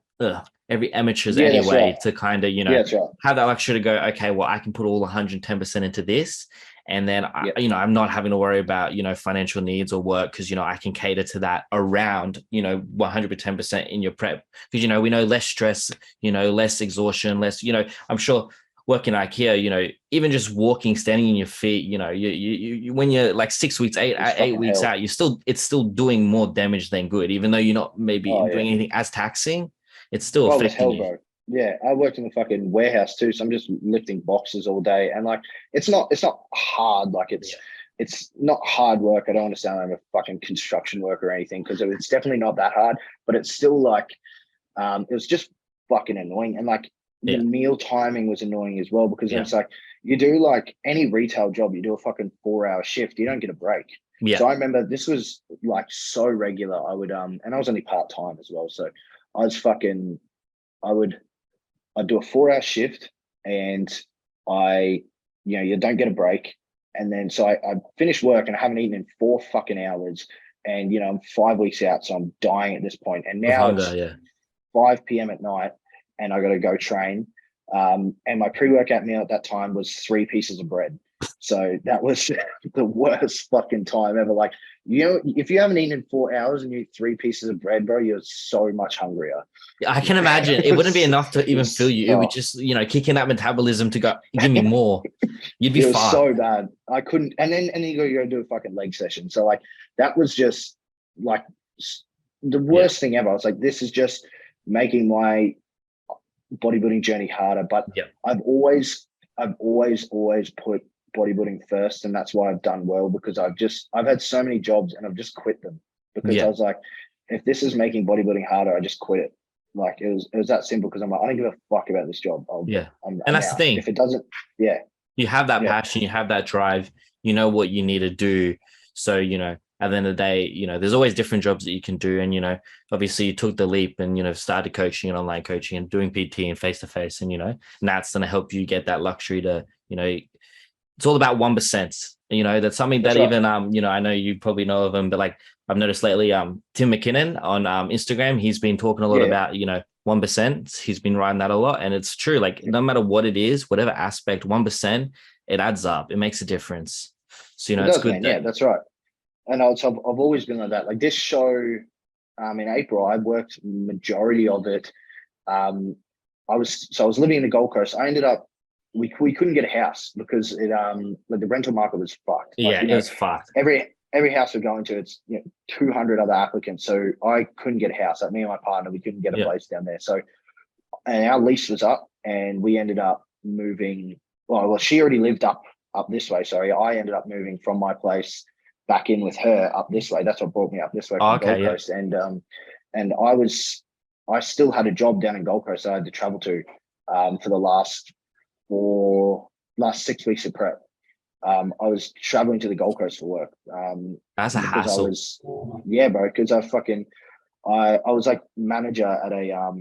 every amateur's anyway, to kind of, you know, have that luxury to go, okay, well, I can put all 110% into this. And then, you know, I'm not having to worry about, you know, financial needs or work, because, you know, I can cater to that around, you know, 110% in your prep. Because, you know, we know less stress, you know, less exhaustion, less, you know, I'm sure working at IKEA, you know, even just walking, standing on your feet, you know, you when you're like 6 weeks, eight weeks out, it's still doing more damage than good, even though you're not maybe doing anything as taxing. It's still affecting you. Bro. Yeah, I worked in the fucking warehouse too, so I'm just lifting boxes all day, and like it's not hard. Like it's not hard work. I don't understand I'm a fucking construction worker or anything, because it's definitely not that hard. But it's still like it was just fucking annoying, and like the meal timing was annoying as well, because it's like you do like any retail job, you do a fucking 4-hour shift, you don't get a break. Yeah. So I remember this was like so regular. I would and I was only part-time as well, so I was fucking I'd do a 4-hour shift, and I you don't get a break. And then, so I finished work and I haven't eaten in 4 fucking hours. And, I'm 5 weeks out, so I'm dying at this point. And now it's 5 p.m. at night and I got to go train. And my pre-workout meal at that time was 3 pieces of bread. So that was the worst fucking time ever. Like, if you haven't eaten in 4 hours and you eat 3 pieces of bread, bro, you're so much hungrier. I can imagine it wouldn't be enough to even fill you. It would just, kick in that metabolism to go, give me more. You'd be fucked. It was so bad. I couldn't. And then you go do a fucking leg session. So like, that was just like the worst thing ever. I was like, this is just making my bodybuilding journey harder. But I've always put bodybuilding first, and that's why I've done well, because I've had so many jobs and I've just quit them because I was like, if this is making bodybuilding harder, I just quit it. Like it was that simple, because I'm like, I don't give a fuck about this job. I'm that's out. The thing. If it doesn't, you have that passion, you have that drive, you know what you need to do. So, at the end of the day, there's always different jobs that you can do. And, obviously you took the leap and, started coaching and online coaching and doing PT and face-to-face. And, that's going to help you get that luxury to, it's all about 1%. That's something that even, I know you probably know of him, but like I've noticed lately, Tim McKinnon on Instagram, he's been talking a lot about, 1%. He's been writing that a lot. And it's true. Like no matter what it is, whatever aspect, 1%, it adds up. It makes a difference. So, it's good. Yeah, that's right. And I've always been like that. Like this show, in April, I worked majority of it. I was living in the Gold Coast. I ended up, we couldn't get a house because it the rental market was fucked. Like, it was fucked. Every house we're going to, it's 200 other applicants. So I couldn't get a house. Like me and my partner, we couldn't get a place down there. So, and our lease was up, and we ended up moving. Well, she already lived up this way. Sorry, I ended up moving from my place back in with her up this way. That's what brought me up this way from Gold Coast. And I still had a job down in Gold Coast that I had to travel to for the last 6 weeks of prep. I was traveling to the Gold Coast for work. That's a hassle. Bro, because I was like manager at a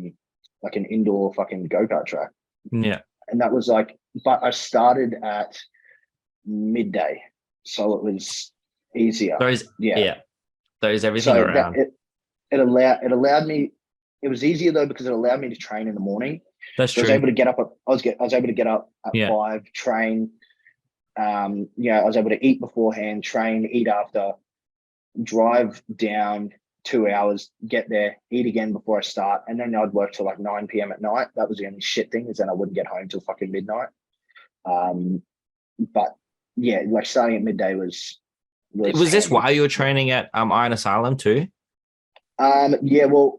like an indoor fucking go-kart track. Yeah. And that was like, but I started at midday, so it was easier. Those everything so around. It allowed me. It was easier though, because it allowed me to train in the morning. That's true. I was able to get up. I was able to get up at 5, train. I was able to eat beforehand, train, eat after, drive down 2 hours, get there, eat again before I start, and then I'd work till like 9 p.m. at night. That was the only shit thing, is then I wouldn't get home till fucking midnight. But yeah, like starting at midday was this while you were training at Iron Asylum too? Well,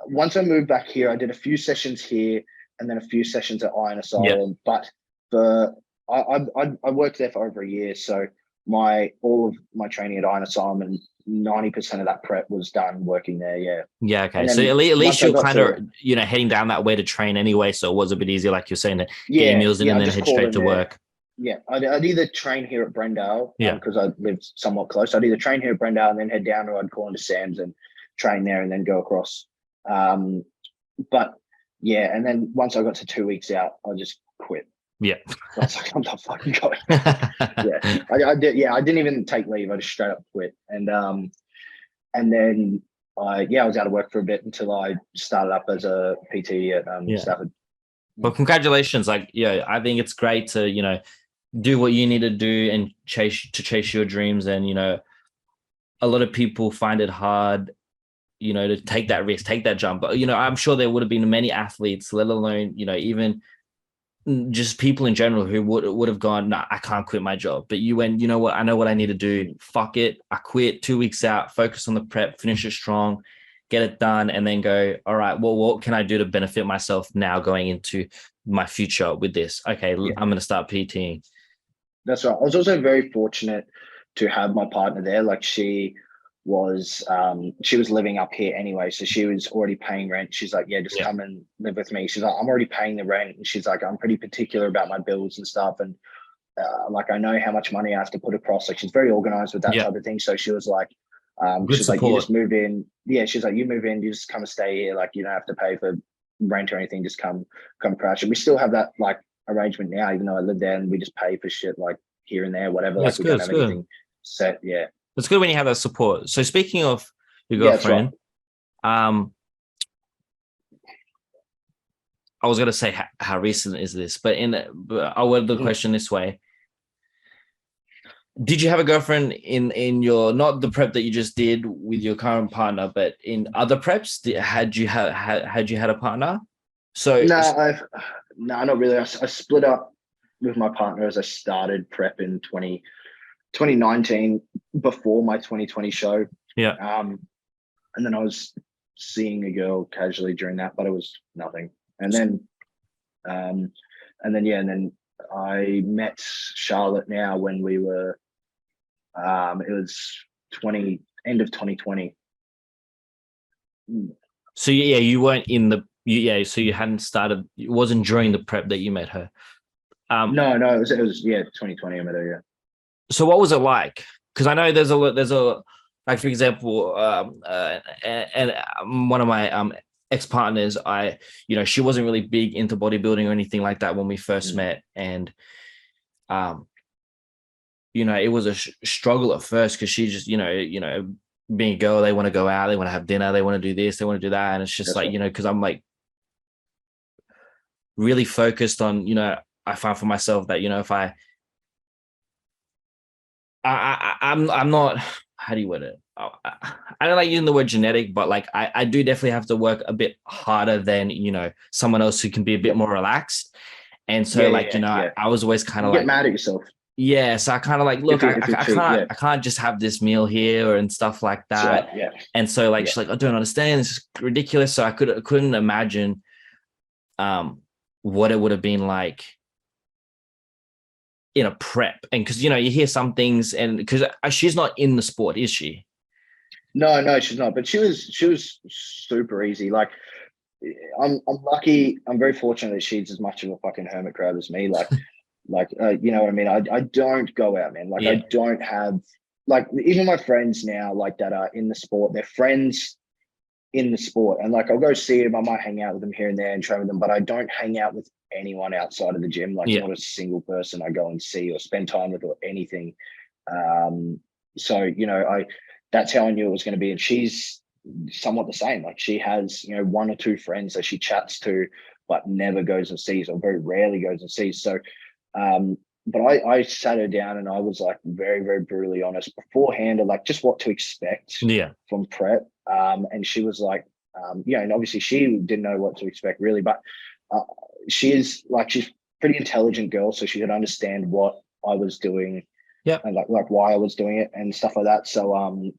once I moved back here, I did a few sessions here and then a few sessions at Iron Asylum. But I worked there for over a year, so all of my training at Iron Asylum and 90% of that prep was done working there. Yeah. Okay. So at least you're kind of heading down that way to train anyway, so it was a bit easier, like you're saying, to get meals in and then head straight to work. Yeah, I'd either train here at Brendale, because I lived somewhat close. I'd either train here at Brendale and then head down, or I'd call into Sam's and train there and then go across. But yeah, and then once I got to 2 weeks out, I just quit. Yeah, I was like, I'm not fucking going. I did. Yeah, I didn't even take leave. I just straight up quit. And then I was out of work for a bit until I started up as a PT at Stafford. Well, congratulations! Like, I think it's great to do what you need to do and chase your dreams. And a lot of people find it hard, to take that risk, take that jump. But I'm sure there would have been many athletes, let alone even just people in general, who would have gone, nah, I can't quit my job. But you went, you know what, I know what I need to do. Fuck it. I quit. 2 weeks out, focus on the prep, finish it strong, get it done, and then go, all right, well, what can I do to benefit myself now going into my future with this? Okay, I'm going to start PTing. That's right. I was also very fortunate to have my partner there. Like she was living up here anyway, so she was already paying rent. She's like, just come and live with me. She's like, I'm already paying the rent, and she's like, I'm pretty particular about my bills and stuff, and like I know how much money I have to put across. Like she's very organized with that type of thing. So she was like, she's like, you just move in. Yeah, she's like, you move in, you just come and stay here. Like you don't have to pay for rent or anything. Just come crash. And we still have that like arrangement now, even though I live there and we just pay for shit like here and there, whatever. Yeah, like we don't have anything set. Yeah. It's good when you have that support. So speaking of your girlfriend, right. I was going to say how recent is this, but I'll word the question this way. Did you have a girlfriend in your, not the prep that you just did with your current partner, but in other preps? Had you had a partner? So no, not really. I split up with my partner as I started prep in 2019 before my 2020 show. Yeah. And then I was seeing a girl casually during that, but it was nothing. And then I met Charlotte now when we were, it was end of 2020. So yeah, you weren't in the, so you hadn't started, it wasn't during the prep that you met her. No, it was 2020 I met her, yeah. So what was it like? Because I know there's a like, for example, and one of my ex-partners, she wasn't really big into bodybuilding or anything like that when we first met. And, it was a struggle at first because she just, being a girl, they want to go out, they want to have dinner, they want to do this, they want to do that. And it's just because I'm like really focused on, I find for myself that, if I'm not, how do you word it? I don't like using the word genetic, but like I do definitely have to work a bit harder than, someone else who can be a bit more relaxed. And so I was always kind of like, get mad at yourself. Yeah. So I kind of like, look, I can't just have this meal here and stuff like that. Right, yeah. And so like, she's like, I don't understand. This is ridiculous. So I couldn't imagine what it would have been like in a prep. And because, you hear some things, and because she's not in the sport, is she? No, she's not. But she was super easy. Like, I'm lucky. I'm very fortunate that she's as much of a fucking hermit crab as me. Like, you know what I mean? I don't go out, man. Like, I don't have, like, even my friends now, like, that are in the sport, they're friends in the sport. And like, I'll go see them. I might hang out with them here and there and train with them, but I don't hang out with anyone outside of the gym. Like, not a single person I go and see or spend time with or anything. So, that's how I knew it was going to be. And she's somewhat the same. Like, she has, one or two friends that she chats to, but never goes and sees, or very rarely goes and sees. So, but I sat her down and I was like very, very brutally honest beforehand of like just what to expect from prep. And she was like, and obviously she didn't know what to expect really, but she's pretty intelligent girl. So she could understand what I was doing and like why I was doing it and stuff like that. So,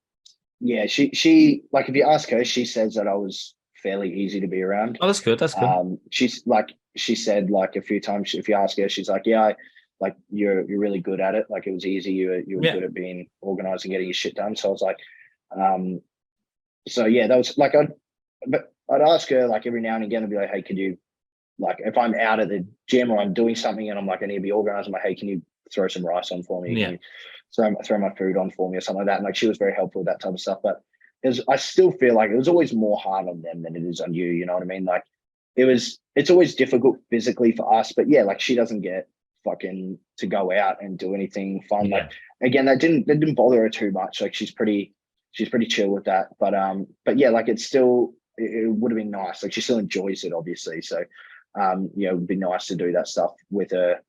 she like, if you ask her, she says that I was fairly easy to be around. Oh, that's good. That's good. She's like, she said like a few times, if you ask her, she's like, yeah, like you're really good at it. Like, it was easy. You were good at being organized and getting your shit done. So I was like, that was like, I'd ask her like every now and again, I'd be like, hey, could you, like, if I'm out at the gym or I'm doing something and I'm like, I need to be organized, I'm like, hey, can you throw some rice on for me? Can you throw my food on for me or something like that? And like, she was very helpful with that type of stuff. But I still feel like it was always more hard on them than it is on you. You know what I mean? Like, it's always difficult physically for us, but like, she doesn't get fucking to go out and do anything fun. Like, again, that didn't bother her too much. Like, she's pretty chill with that. But like, it would have been nice. Like, she still enjoys it, obviously. So, it would be nice to do that stuff with her.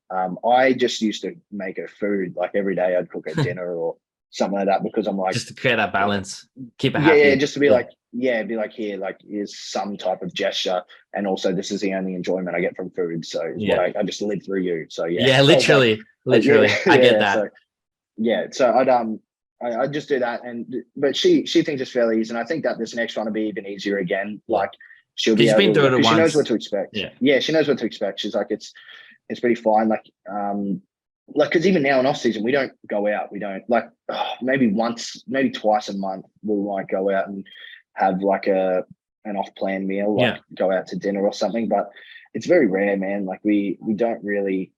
I just used to make her food. Like, every day I'd cook her dinner or something like that, because I'm like, just to create that balance, keep it happy. Yeah, just to be like, be like, here, like, here's some type of gesture, and also this is the only enjoyment I get from food. So I just live through you. So literally, I get that. So I just do that, but she thinks it's fairly easy, and I think that this next one will be even easier again. Like, she'll be able to, because she knows what to expect. Yeah, she knows what to expect. She's like, it's pretty fine. Like, because even now in off season, we don't go out. We don't, like, maybe twice a month we might go out and have like an off plan meal, like go out to dinner or something. But it's very rare, man. Like, we don't really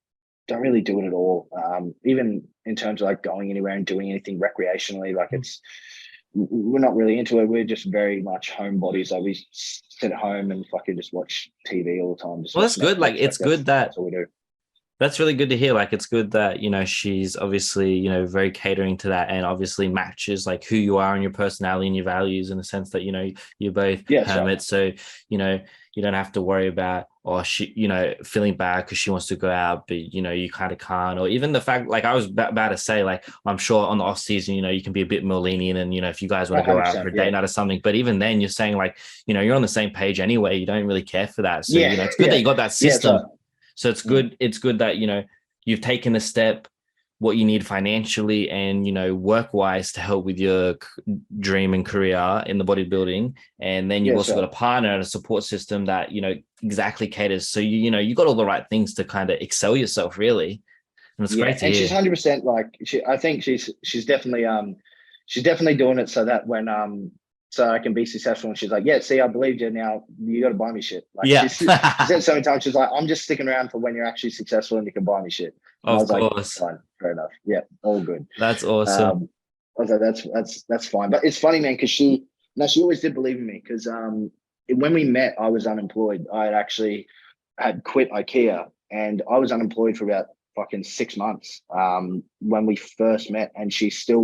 do it at all. Even in terms of like going anywhere and doing anything recreationally, like, we're not really into it. We're just very much homebodies. Like, we sit at home and fucking just watch TV all the time. Well, that's good. Like, it's good that that's all we do. That's really good to hear. Like, it's good that, she's obviously, very catering to that, and obviously matches like who you are and your personality and your values, in the sense that, you're both hermits. Right. So, you don't have to worry about, or she, feeling bad because she wants to go out, but, you kind of can't. Or even the fact, like I was about to say, like, I'm sure on the off season, you can be a bit more lenient, and, if you guys want to go out for a date night or something, but even then you're saying, like, you're on the same page anyway. You don't really care for that. So, it's good that you got that system. Right. So it's good. It's good that, you've taken a step, what you need financially and, work-wise to help with your dream and career in the bodybuilding. And then you've also got a partner and a support system that, exactly caters. So, you got all the right things to kind of excel yourself, really. And it's great to hear. She's 100% like, I think she's definitely doing it so that when, so I can be successful. And she's like, yeah, see, I believed you. Now you got to buy me shit. Like, she said so many times, she's like, I'm just sticking around for when you're actually successful and you can buy me shit. And of course. Like, fine, fair enough. Yeah, all good. That's awesome. I was like, that's fine. But it's funny, man, because she always did believe in me. Because when we met, I was unemployed. I had quit IKEA, and I was unemployed for about fucking 6 months when we first met. And she was still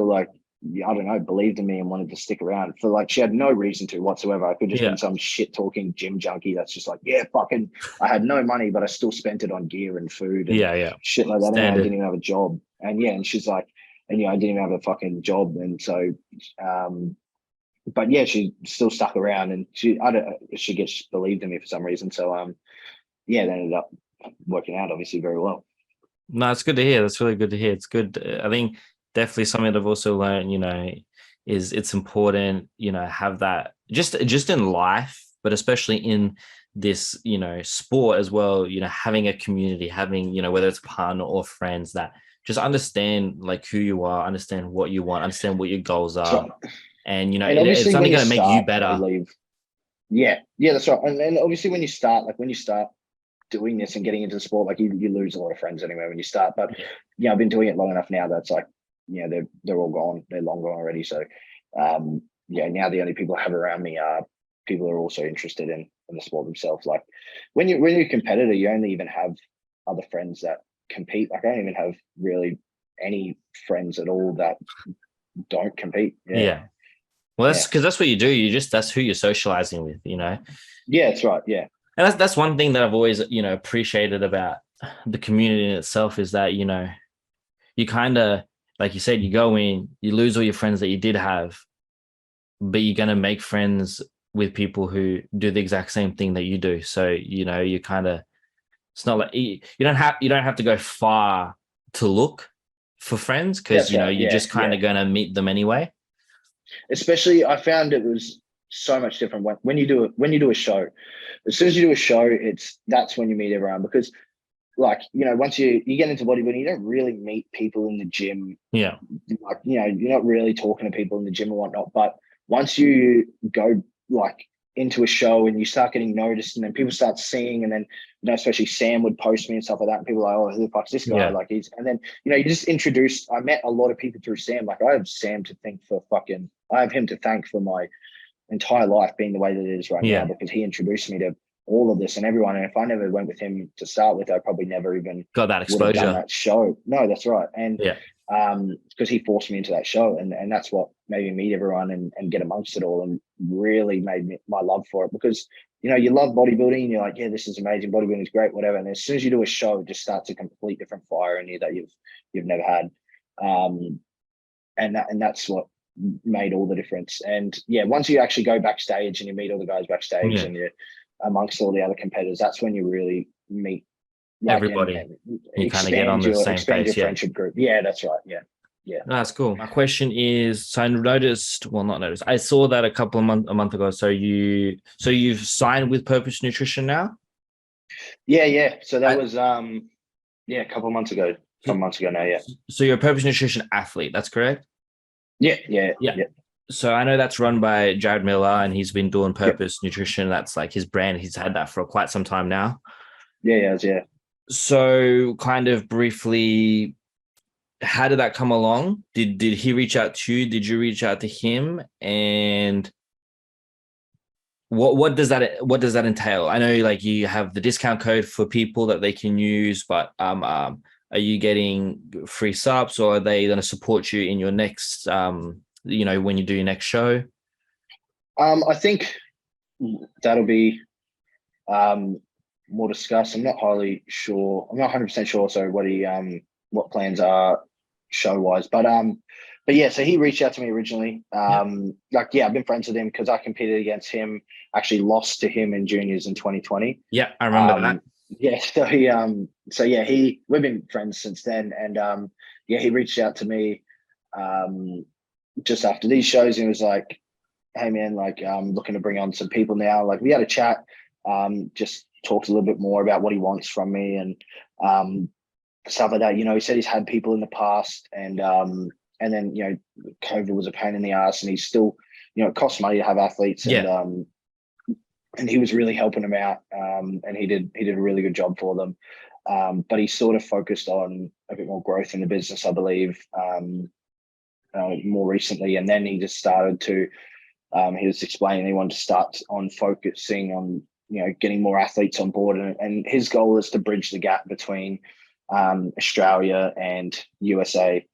like, I don't know, believed in me and wanted to stick around for like, she had no reason to whatsoever. I could just been some shit talking gym junkie that's just like, fucking, I had no money, but I still spent it on gear and food and shit like that. And I didn't even have a job. And she's like, I didn't even have a fucking job. And so, but she still stuck around, and she gets believed in me for some reason. So, it ended up working out obviously very well. No, it's good to hear. That's really good to hear. It's good. I think definitely something that I've also learned, is it's important, have that just in life, but especially in this, sport as well, having a community, having, whether it's a partner or friends that just understand like who you are, understand what you want, understand what your goals are. And, it's only going to make you better. Yeah, that's right. And then obviously when you start doing this and getting into the sport, like you lose a lot of friends anyway when you start. But I've been doing it long enough now that's like, they're all gone. They're long gone already. So, now the only people I have around me are people who are also interested in the sport themselves. Like when you're a competitor, you only even have other friends that compete. Like I don't even have really any friends at all that don't compete. Yeah. Well, that's because that's what you do. That's who you're socializing with, Yeah, that's right. Yeah. And that's one thing that I've always, appreciated about the community in itself, is that, you kind of, like you said, you go in, you lose all your friends that you did have, but you're going to make friends with people who do the exact same thing that you do. So, you kind of, it's not like you don't have to go far to look for friends, because, you're just kind of going to meet them anyway. Especially I found it was so much different when you do a show. As soon as you do a show, that's when you meet everyone, because like, once you get into bodybuilding, you don't really meet people in the gym. Yeah. Like, you're not really talking to people in the gym and whatnot. But once you go like into a show and you start getting noticed, and then people start seeing, and then, especially Sam would post me and stuff like that, and people are like, oh, who the fuck's this guy? Like and then, you just introduced, I met a lot of people through Sam. Like I have him to thank for my entire life being the way that it is right now, because he introduced me to all of this and everyone. And if I never went with him to start with, I probably never even got that exposure, done that show. No, that's right. And because he forced me into that show, and that's what made me meet everyone and get amongst it all, and really made my love for it. Because you love bodybuilding and you're like, yeah, this is amazing, bodybuilding is great, whatever. And as soon as you do a show, it just starts a complete different fire in you that you've never had. And that's what made all the difference. And once you actually go backstage and you meet all the guys backstage and you're amongst all the other competitors, that's when you really meet everybody. And you kind of get on the same page. Your friendship group. Yeah, that's right. Yeah. That's cool. My question is, so I saw that a month ago. So you've signed with Purpose Nutrition now? Yeah. So that was a couple of months ago. Some months ago now. Yeah. So you're a Purpose Nutrition athlete. That's correct? Yeah. So I know that's run by Jared Miller, and he's been doing Purpose Nutrition. That's like his brand. He's had that for quite some time now. Yeah. So kind of briefly, how did that come along? Did he reach out to you? Did you reach out to him? And what does that entail? I know like you have the discount code for people that they can use, but are you getting free subs, or are they going to support you in your next when you do your next show? I think that'll be more discussed. I'm not highly sure. I'm not 100% sure. So what plans are show wise, but yeah. So he reached out to me originally. I've been friends with him because I competed against him. Actually, lost to him in juniors in 2020. Yeah, I remember that. Yeah. So we've been friends since then, and he reached out to me just after these shows and was like, "Hey man, like I'm looking to bring on some people now." Like we had a chat, just talked a little bit more about what he wants from me and stuff like that. He said he's had people in the past, and then COVID was a pain in the ass, and he's still, it costs money to have athletes, and he was really helping them out, and he did a really good job for them. But he sort of focused on a bit more growth in the business, I believe, more recently, and then he just started to. He was explaining he wanted to start on focusing on getting more athletes on board, and his goal is to bridge the gap between Australia and USA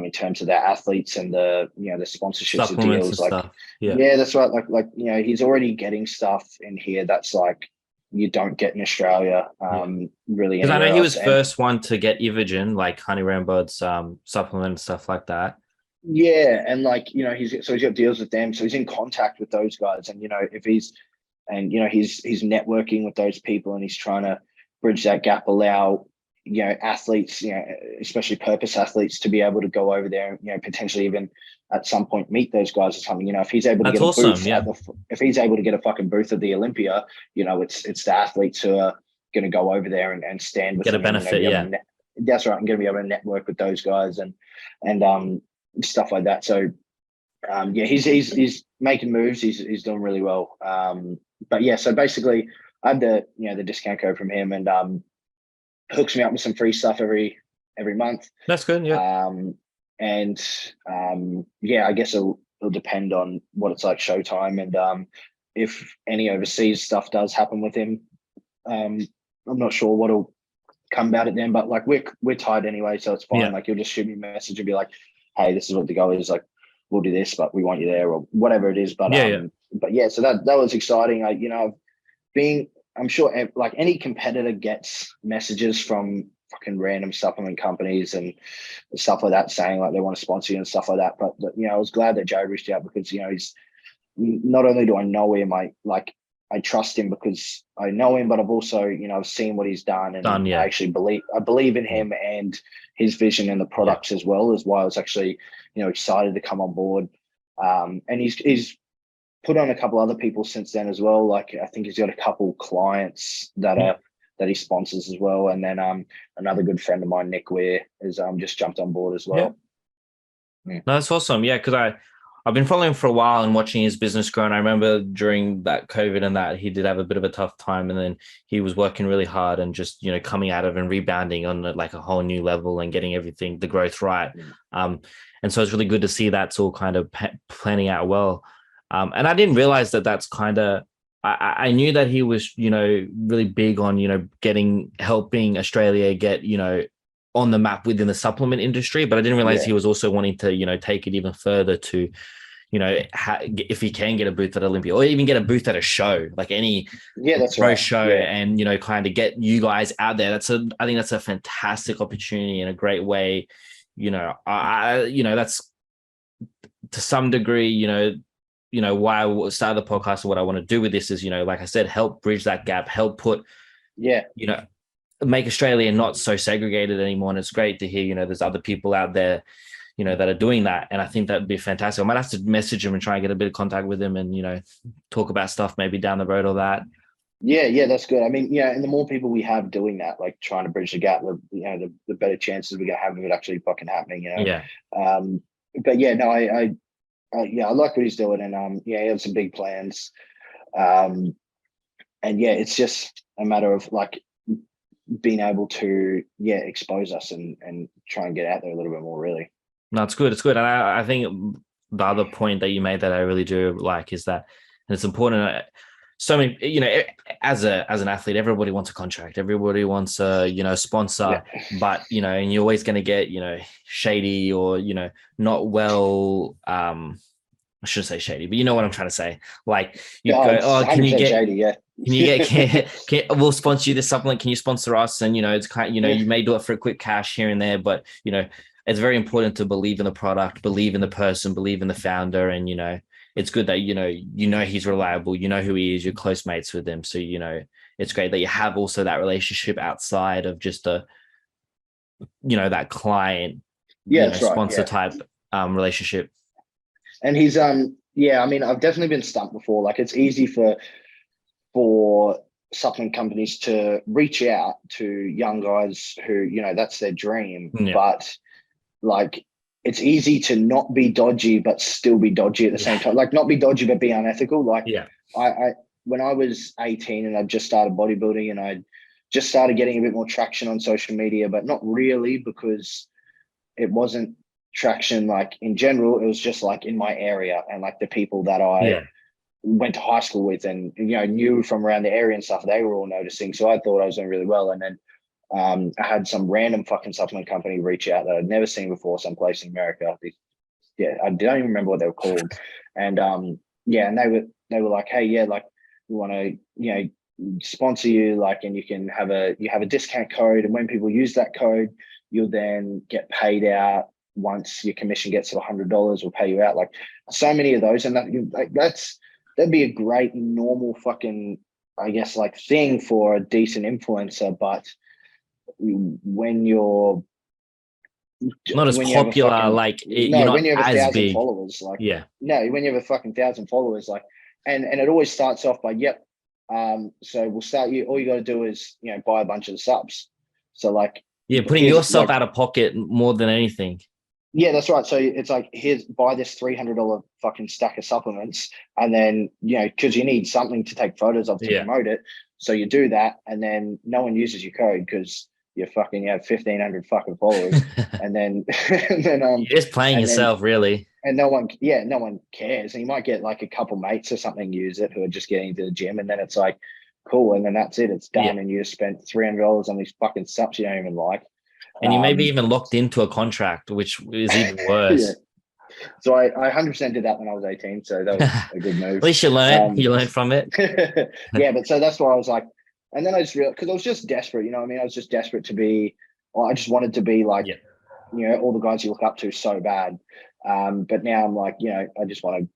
in terms of their athletes and the the sponsorships and deals. That's right. Like he's already getting stuff in here that's like you don't get in Australia. Really, because I know he was first one to get Evogen, like Honey Rambo's supplement and stuff like that. Yeah, and he's got deals with them, so he's in contact with those guys, and he's networking with those people, and he's trying to bridge that gap, allow athletes, especially purpose athletes, to be able to go over there and potentially even at some point meet those guys or something. If he's able to get a booth if he's able to get a fucking booth at the Olympia, it's the athletes who are going to go over there and stand with get a benefit. That's right. I'm going to be able to network with those guys and stuff like that. So he's making moves. He's doing really well. But yeah, so basically I have the discount code from him, and hooks me up with some free stuff every month. That's good. Yeah. I guess it'll depend on what it's like showtime, and if any overseas stuff does happen with him, I'm not sure what'll come about it then, but like we're tied anyway, so it's fine. Yeah. Like you'll just shoot me a message and be like, hey, this is what the goal is, like we'll do this, but we want you there, or whatever it is. But so that was exciting. I'm sure like any competitor gets messages from fucking random supplement companies and stuff like that saying like they want to sponsor you and stuff like that. But I was glad that Joe reached out because he's not only do I know him, I trust him because I know him, but I've also I've seen what he's done, and I actually believe in him and his vision and the products as well, is why I was actually excited to come on board. And he's put on a couple other people since then as well. Like I think he's got a couple clients that he sponsors as well, and then another good friend of mine, Nick Weir, has just jumped on board as well. No, that's awesome. Yeah, because I've been following him for a while and watching his business grow. And I remember during that COVID and that he did have a bit of a tough time, and then he was working really hard and just coming out of and rebounding on like a whole new level and getting everything, the growth right. And so it's really good to see that's all kind of planning out well. And I didn't realize that that's kind of, I knew that he was, really big on, helping Australia get, on the map within the supplement industry, but I didn't realize he was also wanting to, take it even further to, if he can get a booth at Olympia or even get a booth at a show, like any pro show, and, kind of get you guys out there. I think that's a fantastic opportunity and a great way, that's to some degree, why I started the podcast and what I want to do with this is, like I said, help bridge that gap, help put, make Australia not so segregated anymore. And it's great to hear, there's other people out there, that are doing that. And I think that'd be fantastic. I might have to message him and try and get a bit of contact with him and, talk about stuff maybe down the road or that. Yeah, that's good. I mean, and the more people we have doing that, like trying to bridge the gap, the better chances we're going to have of it actually fucking happening, But yeah, no, I like what he's doing, and he has some big plans. And it's just a matter of like being able to expose us and try and get out there a little bit more, really. No, it's good. It's good. And I think the other point that you made that I really do like is that, and it's important, so many, as an athlete, everybody wants a contract, everybody wants a, sponsor, but, and you're always going to get, shady or, not well, I shouldn't say shady, but you know what I'm trying to say. Like you go, can you get shady? Yeah. Can you get? We'll sponsor you this supplement. Can you sponsor us? And it's kind. You may do it for a quick cash here and there, but it's very important to believe in the product, believe in the person, believe in the founder, and it's good that he's reliable. You know who he is. You're close mates with him, so it's great that you have also that relationship outside of just that client, sponsor type relationship. And he's I mean, I've definitely been stumped before. Like, it's easy for supplement companies to reach out to young guys who, that's their dream. Yeah. But like, it's easy to not be dodgy, but still be dodgy at the same time. Like, not be dodgy, but be unethical. Like, I when I was 18 and I just started bodybuilding and I just started getting a bit more traction on social media, but not really, because it wasn't traction like in general. It was just like in my area and like the people that I went to high school with and knew from around the area and stuff, they were all noticing. So I thought I was doing really well. And then I had some random fucking supplement company reach out that I'd never seen before, someplace in America. I don't even remember what they were called. And and they were like, hey, like, we want to sponsor you, like, and you have a discount code, and when people use that code, you'll then get paid out. Once your commission gets to $100, we'll pay you out. Like, so many of those, and that'd be a great normal fucking, I guess, like, thing for a decent influencer. But when you're not as popular, when you have 1,000 followers, when you have a fucking 1,000 followers, like, and it always starts off by so we'll start you. All you got to do is buy a bunch of the subs. So like, putting yourself out of pocket more than anything. Yeah, that's right. So it's like, buy this $300 fucking stack of supplements, and then because you need something to take photos of to promote it. So you do that, and then no one uses your code because you have 1,500 fucking followers, and then you're just playing yourself, really. And no one cares. And you might get like a couple mates or something use it who are just getting into the gym, and then it's like, cool, and then that's it. It's done, and you just spent $300 on these fucking subs you don't even like. And you may be even locked into a contract, which is even worse. So I 100% did that when I was 18. So that was a good move. At least you learned. You learned from it. But so that's why I was like, and then I just realized, because I was just desperate. I mean, I was just desperate to be. I just wanted to be like, all the guys you look up to so bad. But now I'm like, I just want to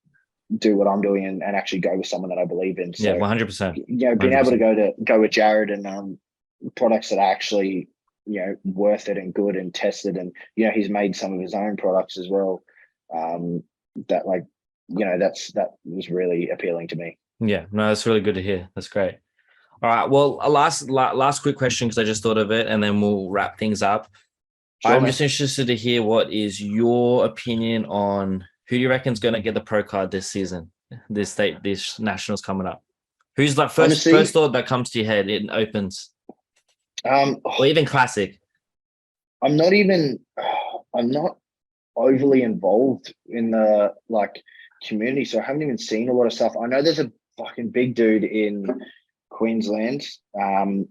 do what I'm doing and actually go with someone that I believe in. So, 100%. Being able to go with Jared and products that are actually worth it and good and tested, and he's made some of his own products as well, that was really appealing to me. That's really good to hear. That's great. All right, well, a last quick question, because I just thought of it, and then we'll wrap things up. Sure, I'm just interested to hear, what is your opinion on who do you reckon is going to get the pro card this season, this nationals coming up? Who's like first thought that comes to your head? It opens. Or even classic. I'm not overly involved in the community, so I haven't even seen a lot of stuff. I know there's a fucking big dude in Queensland. That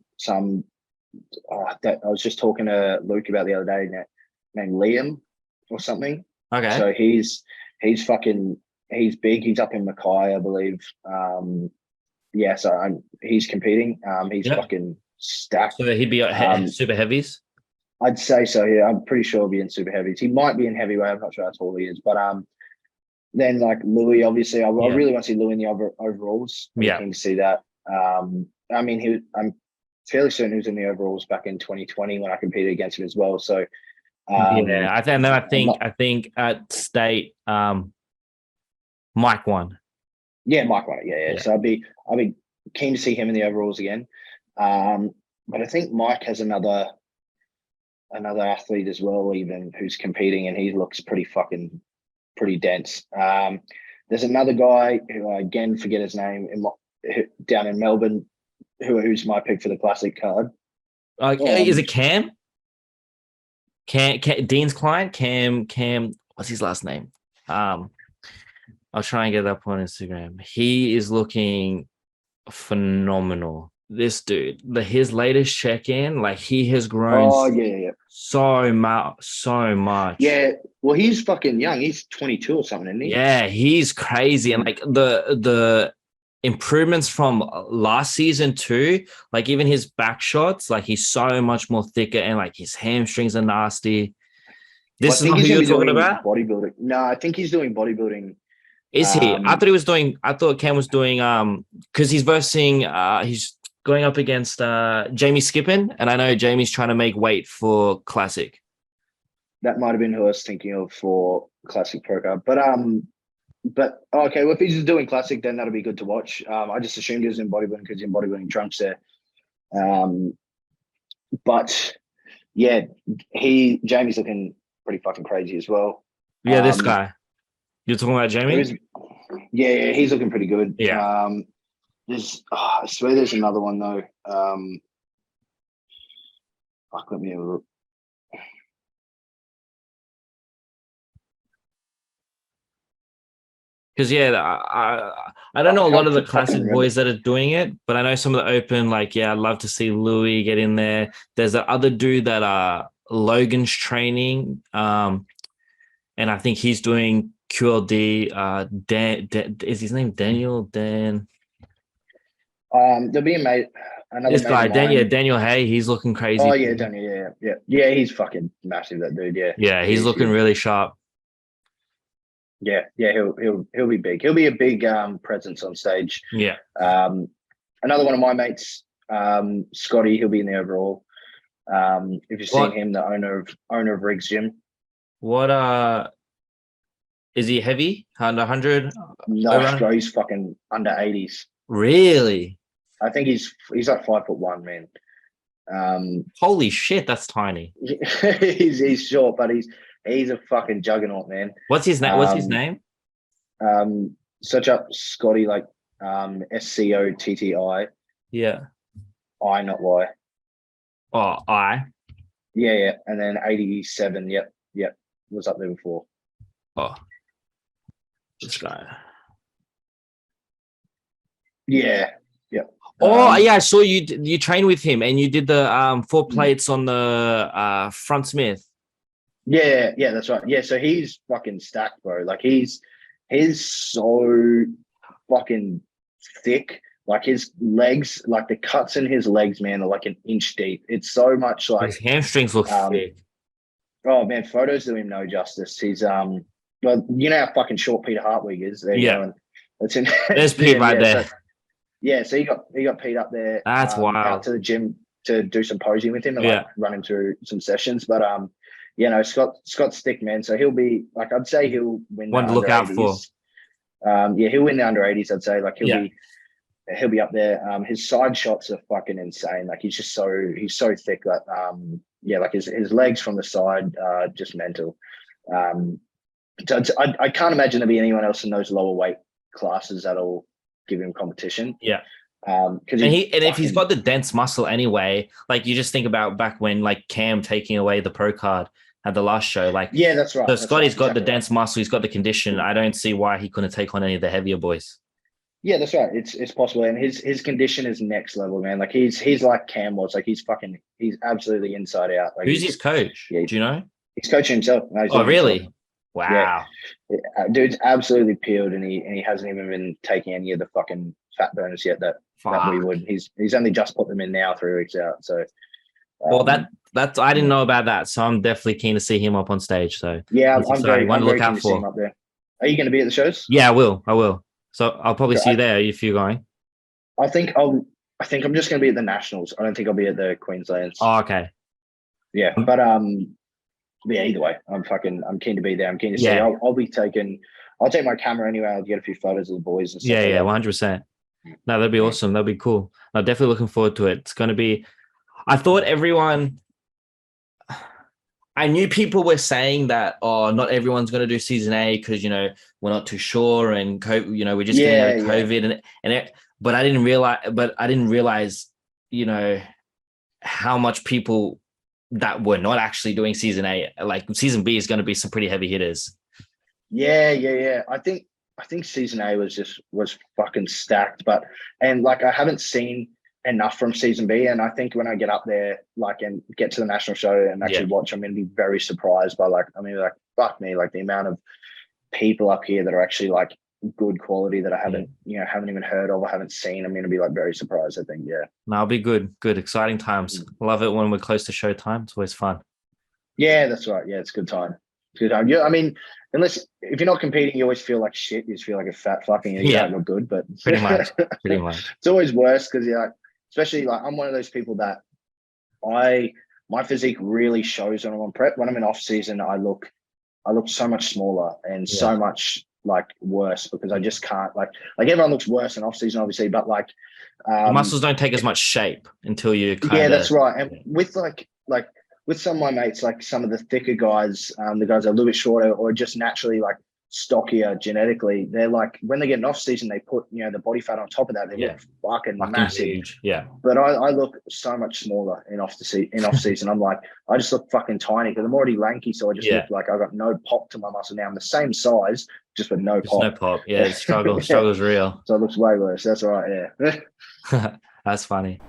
I was just talking to Luke about the other day, named Liam or something. Okay. So he's big. He's up in Mackay, I believe. He's competing. He's fucking stacked. So he'd be super heavies? I'd say so, yeah. I'm pretty sure he'll be in super heavies. He might be in heavyweight. I'm not sure how tall he is. But then Louis, obviously, I really want to see Louis in the overalls. I'm keen to see that. I mean, I'm fairly certain he was in the overalls back in 2020 when I competed against him as well. So I think at state Mike won. Yeah, Mike won it. Yeah. So I'd be keen to see him in the overalls again. But I think Mike has another athlete as well, even, who's competing, and he looks pretty dense. There's another guy who I again forget his name down in Melbourne, who's my pick for the classic card. Is it Cam? Cam, Dean's client? Cam, what's his last name? I'll try and get that up on Instagram. He is looking phenomenal. This dude, his latest check-in, like he has grown so much. Yeah, well, he's fucking young. He's 22 or something, isn't he? Yeah, he's crazy. And like the improvements from last season too, like even his back shots, like he's so much more thicker and like his hamstrings are nasty. This is what you're talking about? Bodybuilding. No, I think he's doing bodybuilding. Is he? I thought Cam was doing because he's versing he's going up against Jamie Skippin, and I know Jamie's trying to make weight for Classic. That might have been who I was thinking of for Classic Pro Card. But okay, well, if he's doing Classic, then that'll be good to watch. I just assumed he was in bodybuilding because he's in bodybuilding trunks there. But yeah, Jamie's looking pretty fucking crazy as well. Yeah, this guy. You're talking about Jamie? Yeah, he's looking pretty good. Yeah. I swear there's another one though. Let me have a look. Because I don't know a lot of the Classic boys that are doing it, but I know some of the Open. Like, yeah, I'd love to see Louis get in there. There's that other dude that Logan's training, and I think he's doing QLD. Is his name Daniel? Dan. There'll be a mate. This guy, Daniel Hay, he's looking crazy. Oh yeah, Daniel, yeah. He's fucking massive, that dude. Yeah, he's looking really sharp. Yeah, he'll be big. He'll be a big presence on stage. Yeah. Another one of my mates, Scotty, he'll be in the overall. If you've seen him, the owner of Riggs Gym. What is he heavy? 100? No, he's fucking under 80s. Really? I think he's like 5'1", man. Holy shit, that's tiny. he's short, but he's a fucking juggernaut, man. What's his name? What's his name? Search up Scotty, like SCOTTI. Yeah. I, not Y. Oh, I. Yeah. And then 87. Yep. Was up there before. Oh. This guy. Yeah. Oh, yeah, I saw you train with him and you did the 4 plates on the front Smith. Yeah, that's right. Yeah, so he's fucking stacked, bro. Like he's so fucking thick. Like his legs, like the cuts in his legs, man, are like an inch deep. It's so much like his hamstrings look thick. Oh man, photos do him no justice. He's well, you know how fucking short Peter Hartwig is. There you go. And that's in. There's Pete right there. So he got Pete up there. That's wild. Out to the gym to do some posing with him and like run him through some sessions. But Scott's thick, man. So he'll be like, I'd say he'll win. One to look out for. He'll win the under 80s. I'd say like he'll be up there. His side shots are fucking insane. Like he's so thick that like his legs from the side are just mental. So I can't imagine there'll be anyone else in those lower weight classes that'll give him competition. Yeah. If he's got the dense muscle anyway, like you just think about back when like Cam taking away the pro card at the last show, like that's right. So Scotty's got the dense muscle, he's got the condition. I don't see why he couldn't take on any of the heavier boys. Yeah, that's right. It's possible, and his condition is next level, man. Like he's like Cam was. Like he's absolutely inside out. Like who's his coach? Yeah, do you know? He's coaching himself. No, really? Himself. Wow. Yeah. Dude's absolutely peeled, and he hasn't even been taking any of the fucking fat burners yet that we would. He's only just put them in now 3 weeks out. So well, that's I didn't know about that, so I'm definitely keen to see him up on stage. So yeah, I'm very keen to see him up there. Are you going to be at the shows? Yeah, I will. So I'll probably see you there if you're going. I think I'm just going to be at the Nationals. I don't think I'll be at the Queenslands. Oh, okay. Yeah, but either way, I'm keen to be there. I'm keen to see. I'll take my camera anyway. I'll get a few photos of the boys and stuff. Yeah, 100%. No, that'd be awesome. That'd be cool. I'm definitely looking forward to it. It's going to be. I thought everyone. I knew people were saying that, not everyone's going to do season A because, we're not too sure and COVID, we're just getting out of COVID but I didn't realize, how much people that were not actually doing season A, like season B is going to be some pretty heavy hitters. Yeah. I think I think season A was fucking stacked, and like I haven't seen enough from season B, and I think when I get up there like and get to the national show and actually watch, I'm going to be very surprised by fuck me, like the amount of people up here that are actually like good quality that I haven't even heard of or haven't seen. I'm going to be like very surprised, I think. No, it'll be good exciting times. Love it when we're close to show time. It's always fun. Yeah, that's right. Yeah, it's a good time. Yeah, I mean, if you're not competing, you always feel like shit. You just feel like a fat fucking and you don't look good. But pretty much. It's always worse because especially like I'm one of those people that my physique really shows when I'm on prep. When I'm in off season, I look so much smaller and so much like worse because I just can't like everyone looks worse in off season, obviously, but like your muscles don't take as much shape until you that's right. And with like with some of my mates, like some of the thicker guys, the guys that are a little bit shorter or just naturally like stockier genetically, they're like when they get an off season, they put the body fat on top of that. They look fucking massive. Huge. Yeah. But I look so much smaller in off season. I'm like I just look fucking tiny because I'm already lanky, so I just look like I got no pop to my muscle now. I'm the same size, just with no pop. No pop. Yeah, struggle's real. So it looks way worse. That's all right. Yeah. That's funny.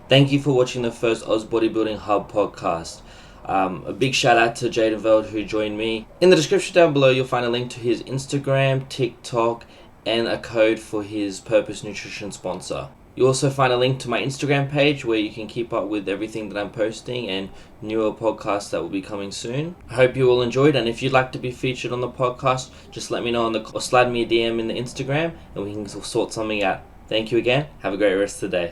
Thank you for watching the first Oz Bodybuilding Hub podcast. A big shout out to Jaiden Velt who joined me. In the description down below, you'll find a link to his Instagram, TikTok, and a code for his Purpose Nutrition sponsor. You'll also find a link to my Instagram page where you can keep up with everything that I'm posting and newer podcasts that will be coming soon. I hope you all enjoyed, and if you'd like to be featured on the podcast, just let me know or slide me a DM in the Instagram and we can sort something out. Thank you again. Have a great rest of the day.